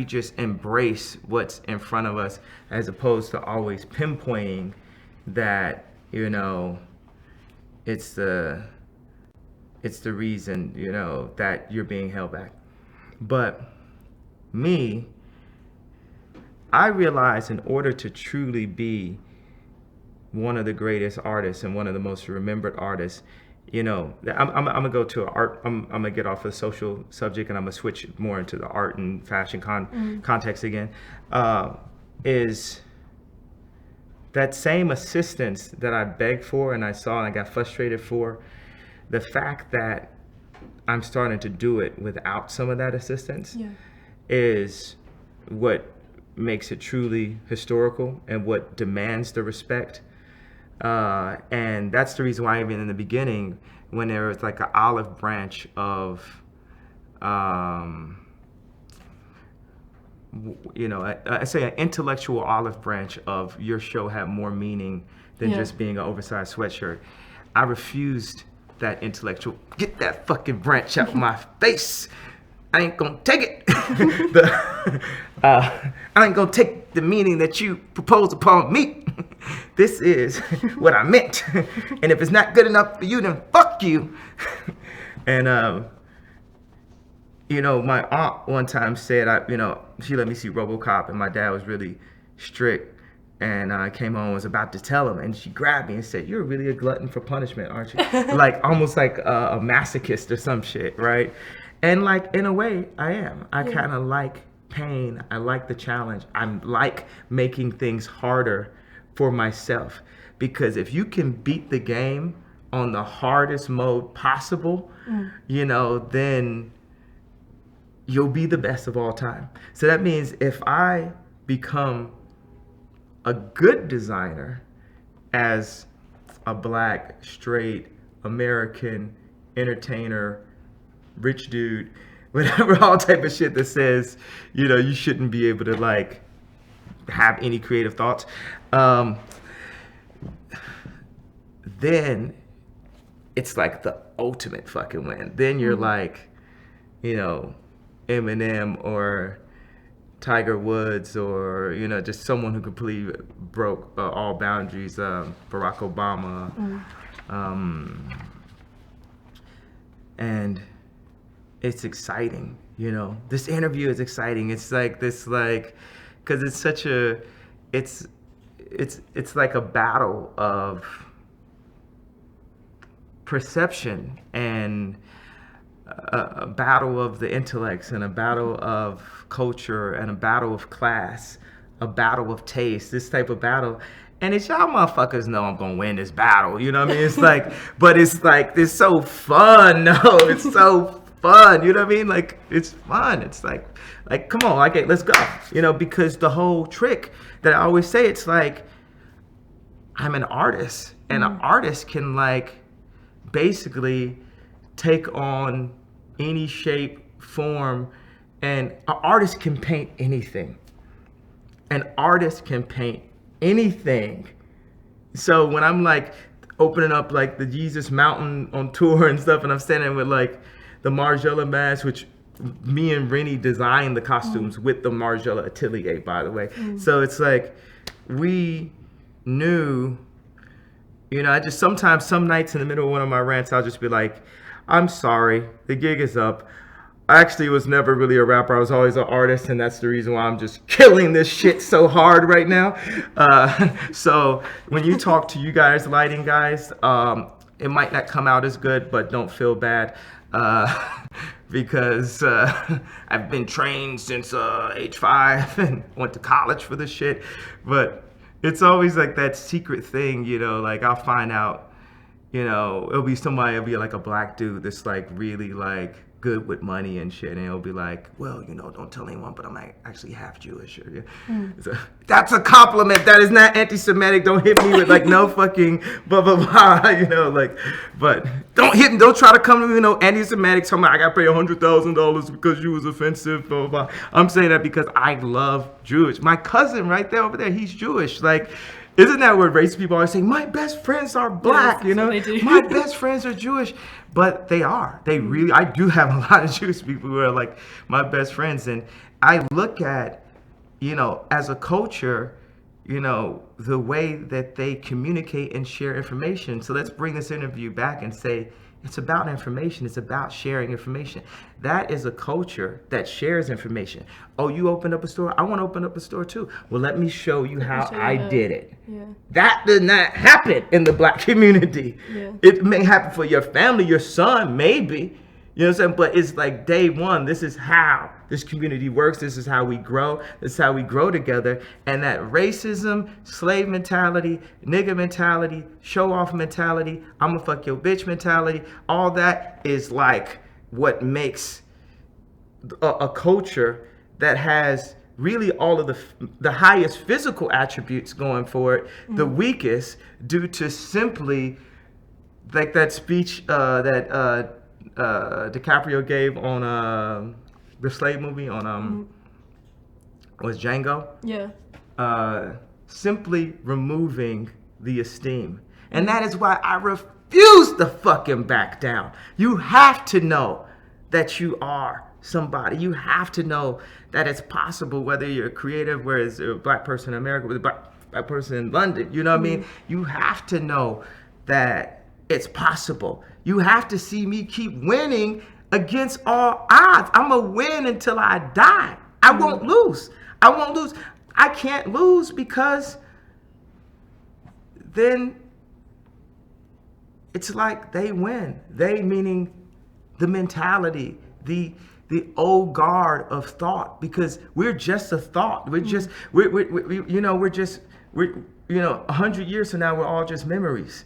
just embrace what's in front of us, as opposed to always pinpointing that it's the reason that you're being held back. But I realized in order to truly be one of the greatest artists and one of the most remembered artists, I'm gonna go to art. I'm gonna get off the social subject and I'm gonna switch more into the art and fashion context again. Is that same assistance that I begged for and I saw and I got frustrated for, the fact that I'm starting to do it without some of that assistance is what makes it truly historical and what demands the respect. And that's the reason why even in the beginning, when there was like an olive branch of, I say an intellectual olive branch of your show had more meaning than just being an oversized sweatshirt. I refused that intellectual, get that fucking branch out of my face. I ain't gonna take it. I ain't gonna take the meaning that you propose upon me. This is what I meant. And if it's not good enough for you, then fuck you. And, my aunt one time said, she let me see RoboCop, and my dad was really strict. And I came home and was about to tell him, and she grabbed me and said, "You're really a glutton for punishment, aren't you?" Like, almost like a masochist or some shit, right? And like, in a way, I am. I kind of like pain. I like the challenge. I like making things harder for myself. Because if you can beat the game on the hardest mode possible, then you'll be the best of all time. So that means if I become a good designer as a black, straight, American entertainer, rich dude, whatever, all type of shit that says, you shouldn't be able to like have any creative thoughts, then it's like the ultimate fucking win. Then you're like, Eminem or Tiger Woods, or just someone who completely broke all boundaries, Barack Obama, and it's exciting. This interview is exciting. It's like this, like, because it's such a, it's like a battle of perception and a battle of the intellects and a battle of culture and a battle of class, a battle of taste, this type of battle. And it's y'all motherfuckers know I'm gonna win this battle, you know what I mean? It's like, but it's like, it's so fun, no, it's so fun, you know what I mean? Like, it's fun, it's like come on, like, hey, let's go, because the whole trick that I always say, it's like, I'm an artist, and an artist can like, basically take on any shape, form, and an artist can paint anything. An artist can paint anything. So when I'm like opening up like the Jesus Mountain on tour and stuff, and I'm standing with like the Margiela mask, which me and Rennie designed the costumes with the Margiela Atelier, by the way. So it's like, we knew, I just sometimes, some nights in the middle of one of my rants, I'll just be like, I'm sorry, the gig is up. I actually was never really a rapper. I was always an artist, and that's the reason why I'm just killing this shit so hard right now. So when you talk to you guys, lighting guys, it might not come out as good, but don't feel bad. Because I've been trained since age 5 and went to college for this shit. But it's always like that secret thing, you know, like I'll find out, you know, it'll be like a black dude that's like really like good with money and shit, and it'll be like, well, you know, don't tell anyone, but I'm actually half Jewish. Or, so, that's a compliment. That is not anti-Semitic. Don't hit me with like no fucking blah blah blah, you know, like, but don't try to come to me with no anti-Semitic. Tell me I gotta pay $100,000 because you was offensive, blah blah blah. I'm saying that because I love Jewish. My cousin right there over there, he's Jewish. Like, isn't that what race people always say? My best friends are black, yes, you know? they do. My best friends are Jewish. But they are. They really, I do have a lot of Jewish people who are like my best friends. And I look at, you know, as a culture, you know, the way that they communicate and share information. So let's bring this interview back and say, it's about information. It's about sharing information. That is a culture that shares information. Oh, you opened up a store? I want to open up a store too. Well, let me show you how I did it. Yeah. That did not happen in the black community. Yeah. It may happen for your family, your son, maybe. You know what I'm saying? But it's like day one, this is how this community works. This is how we grow. This is how we grow together. And that racism, slave mentality, nigga mentality, show off mentality, I'm gonna fuck your bitch mentality, all that is like what makes a culture that has really all of the highest physical attributes going for it, the weakest, due to simply like that speech that DiCaprio gave on the slave movie on was Django. Yeah. Simply removing the esteem. And that is why I refuse to fucking back down. You have to know that you are somebody. You have to know that it's possible, whether you're creative, whereas a black person in America with a black person in London, you know what I mean? You have to know that it's possible. You have to see me keep winning against all odds. I'm going to win until I die. I won't lose. I won't lose. I can't lose because then it's like they win. They meaning the mentality, the old guard of thought, because we're just a thought. We're just, we're 100 years from now, we're all just memories.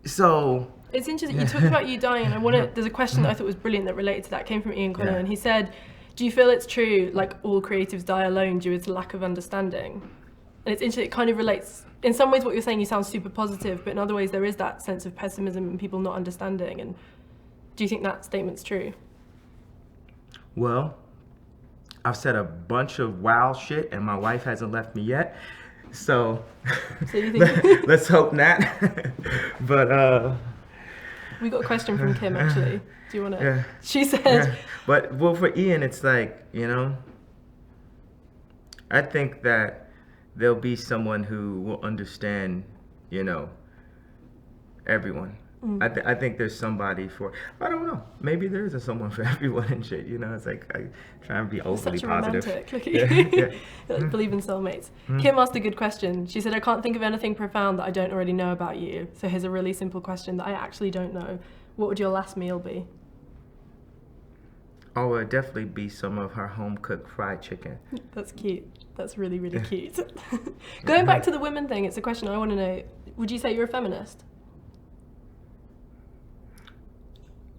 So it's interesting. You talked about you dying, and there's a question that I thought was brilliant that related to that. It came from Ian Connor, and he said, do you feel it's true, like all creatives die alone due to lack of understanding? And it's interesting, it kind of relates, in some ways what you're saying, you sound super positive, but in other ways there is that sense of pessimism and people not understanding. And do you think that statement's true? Well, I've said a bunch of wild shit and my wife hasn't left me yet. So you think let's hope not. But we got a question from Kim actually. Do you want to? Yeah. She said. But well, for Ian, it's like, you know, I think that there'll be someone who will understand, you know, everyone. I think there's somebody for, I don't know, maybe there isn't someone for everyone and shit, you know. It's like I try and be overly such a positive. romantic. Look at you. Believe in soulmates. Kim asked a good question. She said, I can't think of anything profound that I don't already know about you. So here's a really simple question that I actually don't know. What would your last meal be? Oh, it would definitely be some of her home-cooked fried chicken. That's cute. That's really, really cute. Going back to the women thing, it's a question I want to know. Would you say you're a feminist?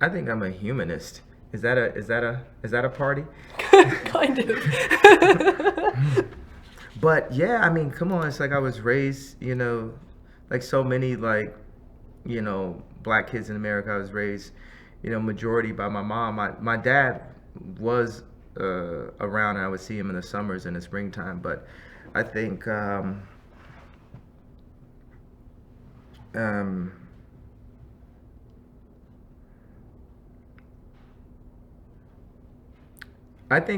I think I'm a humanist. Is that a party? Kind of. But yeah, I mean, come on. It's like I was raised, you know, like so many, like, you know, black kids in America. I was raised, you know, majority by my mom. My dad was around, and I would see him in the summers and the springtime. But I think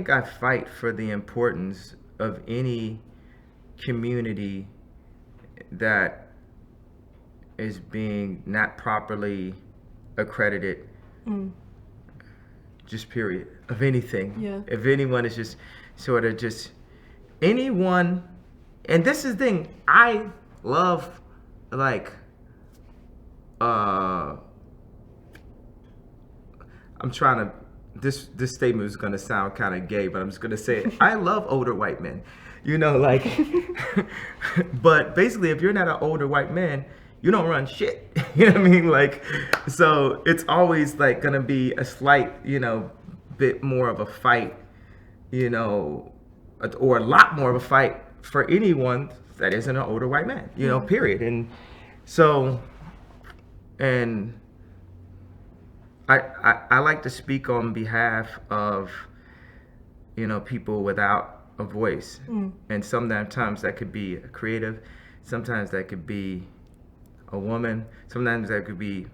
I fight for the importance of any community that is being not properly accredited just period, of anything. Yeah. If anyone is just sort of just anyone, and this is the thing, I love, like, I'm trying to, this statement is going to sound kind of gay, but I'm just going to say it. I love older white men, you know, like, but basically if you're not an older white man, you don't run shit. You know what I mean? Like, so it's always like going to be a slight, you know, bit more of a fight, you know, or a lot more of a fight for anyone that isn't an older white man, you know, period. And so, and I like to speak on behalf of, you know, people without a voice. And sometimes that could be a creative, sometimes that could be a woman, sometimes that could be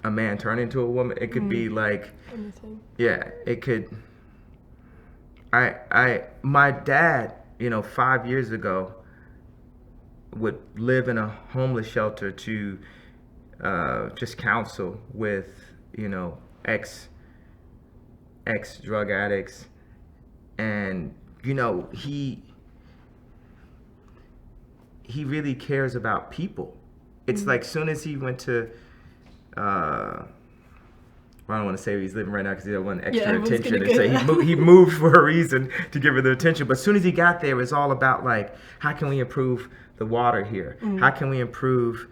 a man turning into a woman. It could be like anything. Yeah, it could. My dad, you know, 5 years ago would live in a homeless shelter to just counsel with, you know, ex drug addicts. And, you know, he really cares about people. It's like soon as he went to, I don't want to say he's living right now because he don't want extra attention. And say he moved for a reason to give her the attention. But as soon as he got there, it was all about like, how can we improve the water here? How can we improve,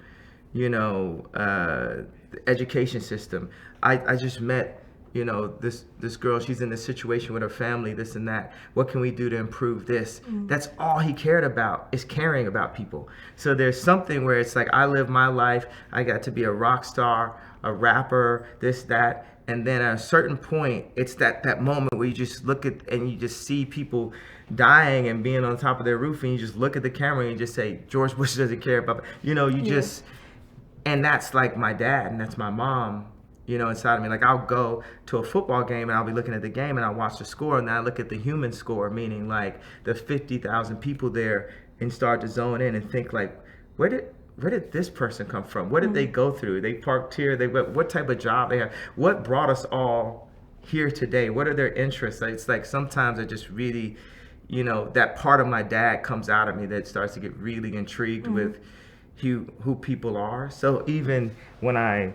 you know, the education system? I just met, you know, this girl, she's in this situation with her family, this and that. What can we do to improve this? That's all he cared about, is caring about people. So there's something where it's like, I live my life, I got to be a rock star, a rapper, this, that. And then at a certain point, it's that moment where you just look at, and you just see people dying and being on top of their roof, and you just look at the camera and you just say, George Bush doesn't care about, you know, you just, and that's like my dad, and that's my mom, you know, inside of me. Like, I'll go to a football game and I'll be looking at the game and I'll watch the score, and then I look at the human score, meaning like the 50,000 people there, and start to zone in and think like, where did this person come from? What did they go through? They parked here. What type of job they have? What brought us all here today? What are their interests? It's like sometimes I just really, you know, that part of my dad comes out of me that starts to get really intrigued with who people are. So even when I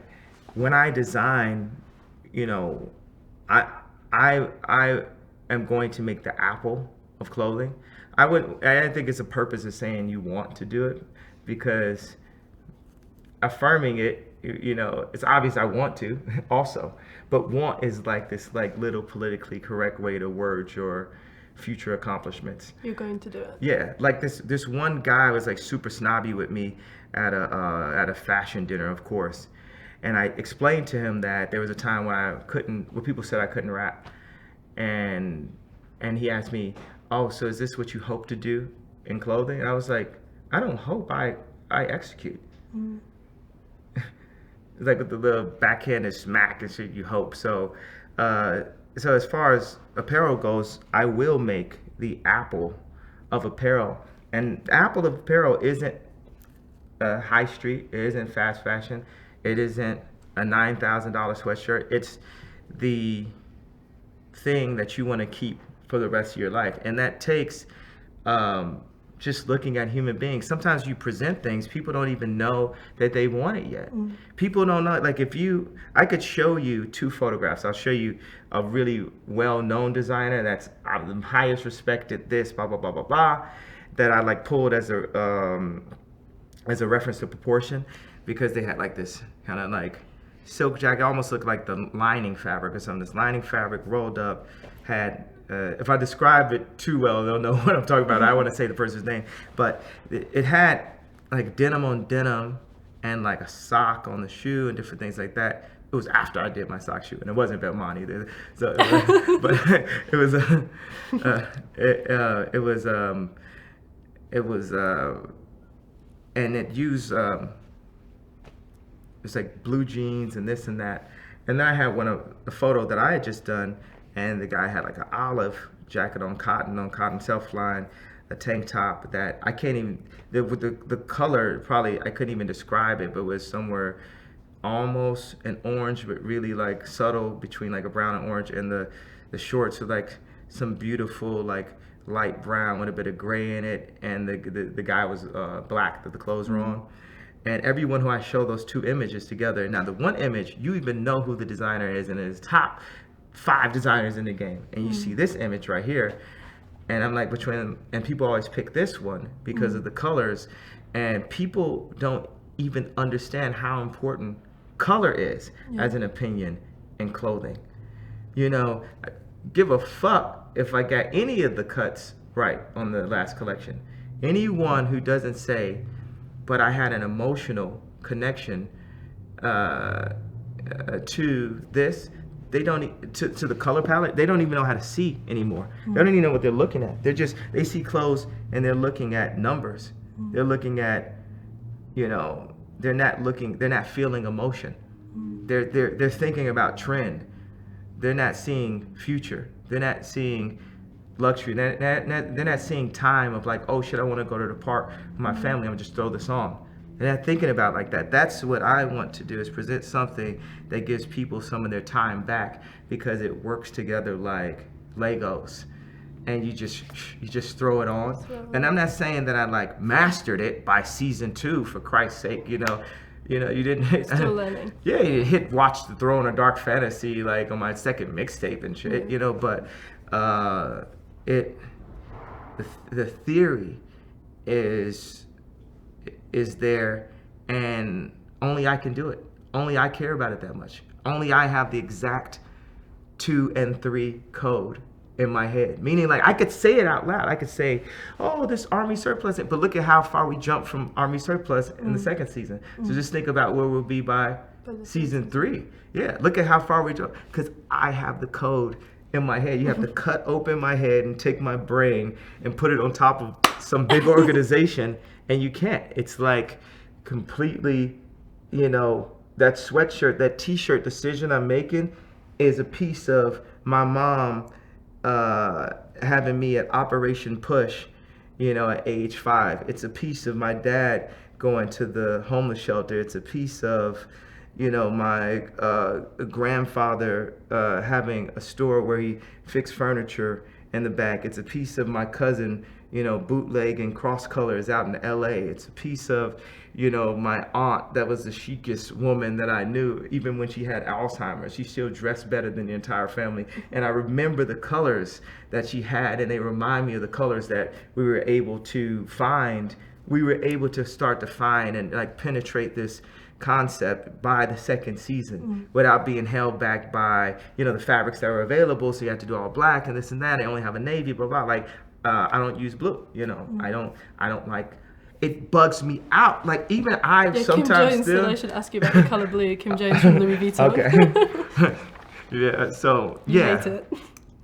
design, you know, I am going to make the apple of clothing. I don't think it's a purpose of saying you want to do it, because affirming it, you know, it's obvious I want to also, but want is like this like little politically correct way to word your future accomplishments. You're going to do it. Yeah, like this one guy was like super snobby with me at a fashion dinner, of course. And I explained to him that there was a time when people said I couldn't rap. And he asked me, oh, so is this what you hope to do in clothing? And I was like, I don't hope, I execute. Like with the backhanded smack and shit, you hope. So as far as apparel goes, I will make the apple of apparel. And the apple of apparel isn't high street, it isn't fast fashion. It isn't a $9,000 sweatshirt. It's the thing that you want to keep for the rest of your life. And that takes just looking at human beings. Sometimes you present things, people don't even know that they want it yet. People don't know. Like I could show you 2 photographs. I'll show you a really well-known designer that's the highest respected, this, blah, blah, blah, blah, blah, that I like pulled as a reference to proportion, because they had like this kind of like silk jacket, almost looked like the lining fabric or something. This lining fabric rolled up, had, if I describe it too well, they'll know what I'm talking about. I want to say the person's name, but it had like denim on denim and like a sock on the shoe and different things like that. It was after I did my sock shoe, and it wasn't Belmont either. So, but and it used, it's like blue jeans and this and that. And then I had a photo that I had just done, and the guy had like an olive jacket on cotton self-line, a tank top that I can't even, the color, probably I couldn't even describe it, but it was somewhere almost an orange, but really like subtle between like a brown and orange, and the shorts are like some beautiful like light brown with a bit of gray in it, and the guy was black that the clothes were on. And everyone who I show those two images together, now the one image, you even know who the designer is, and it's top 5 designers in the game. And you see this image right here, and I'm like, between, and people always pick this one because of the colors, and people don't even understand how important color is as an opinion in clothing. You know, give a fuck if I got any of the cuts right on the last collection. Anyone who doesn't say, but I had an emotional connection to this, they don't to the color palette, they don't even know how to see anymore. They don't even know what they're looking at. They see clothes and they're looking at numbers. They're looking at, you know, they're not feeling emotion. They're thinking about trend. They're not seeing future. They're not seeing luxury. They're not seeing time of like, oh shit, I want to go to the park with my family, I'm gonna just throw this on. They're not thinking about like that. That's what I want to do, is present something that gives people some of their time back, because it works together like Legos, and you just throw it on. And I'm not saying that I like mastered it by season 2, for Christ's sake, you know, you didn't still learning. Yeah, you watch the Throne of Dark Fantasy like on my second mixtape and shit, you know, but the theory is there, and only I can do it. Only I care about it that much. Only I have the exact 2 and 3 code in my head. Meaning, like, I could say it out loud. I could say, oh, this Army surplus, but look at how far we jumped from Army surplus in the second season. So just think about where we'll be by season 3. Yeah, look at how far we jumped, because I have the code in my head. You have to cut open my head and take my brain and put it on top of some big organization, and you can't. It's like completely, you know, that sweatshirt, that t-shirt decision I'm making is a piece of my mom having me at Operation Push, you know, at age 5. It's a piece of my dad going to the homeless shelter. It's a piece of, you know, my grandfather having a store where he fixed furniture in the back. It's a piece of my cousin, you know, bootlegging cross colors out in LA. It's a piece of, you know, my aunt that was the chicest woman that I knew. Even when she had Alzheimer's, she still dressed better than the entire family. And I remember the colors that she had, and they remind me of the colors that we were able to find. We were able to start to find and like penetrate this concept by the second season without being held back by, you know, the fabrics that were available. So you have to do all black and this and that. They only have a navy, blah, blah. Like, I don't use blue, you know. I don't like, it bugs me out. Like, even I sometimes Kim Jones still. said I should ask you about the color blue. Kim Jones from Louis Vuitton. Okay. Yeah, so, yeah. You hate it.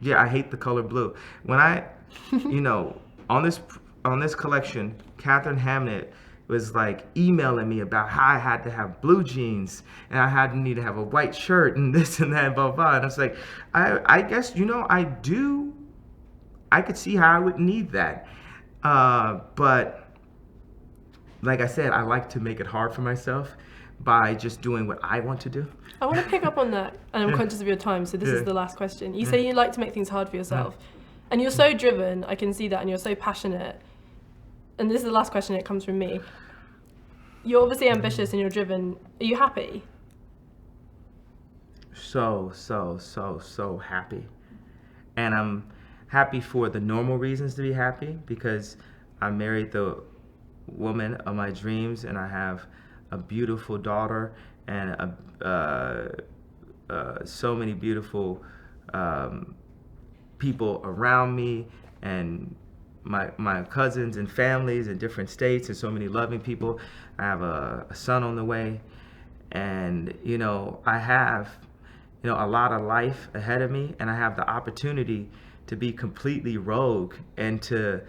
Yeah, I hate the color blue. When I, you know, on this collection, Catherine Hamnett was like emailing me about how I had to have blue jeans and I had to need to have a white shirt and this and that, blah, blah. And I was like, I guess, you know, I could see how I would need that. But like I said, I like to make it hard for myself by just doing what I want to do. I want to pick up on that, and I'm conscious of your time, so this is the last question. You say you like to make things hard for yourself, and you're so driven, I can see that, and you're so passionate. And this is the last question, it comes from me. You're obviously ambitious and you're driven. Are you happy? So happy. And I'm happy for the normal reasons to be happy, because I married the woman of my dreams, and I have a beautiful daughter, and so many beautiful people around me, and my cousins and families in different states, and so many loving people. I have a son on the way, and you know, I have, you know, a lot of life ahead of me, and I have the opportunity to be completely rogue and to,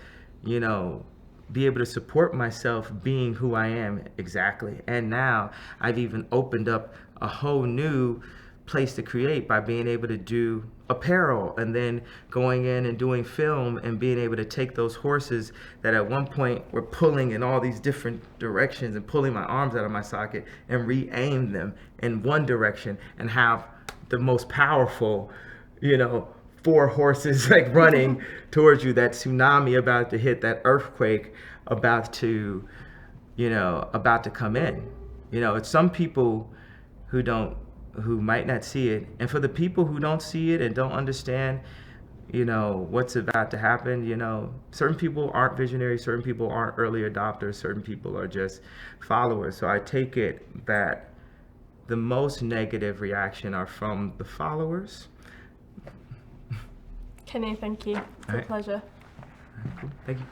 you know, be able to support myself being who I am exactly. And now I've even opened up a whole new place to create by being able to do apparel, and then going in and doing film, and being able to take those horses that at one point were pulling in all these different directions and pulling my arms out of my socket, and re-aim them in one direction and have the most powerful, 4 horses like running towards you, that tsunami about to hit, that earthquake about to come in. It's some people who might not see it, and for the people who don't see it and don't understand what's about to happen, certain people aren't visionaries, certain people aren't early adopters, certain people are just followers. So I take it that the most negative reaction are from the followers. Kanye, thank you. It's a pleasure. All right, cool. Thank you.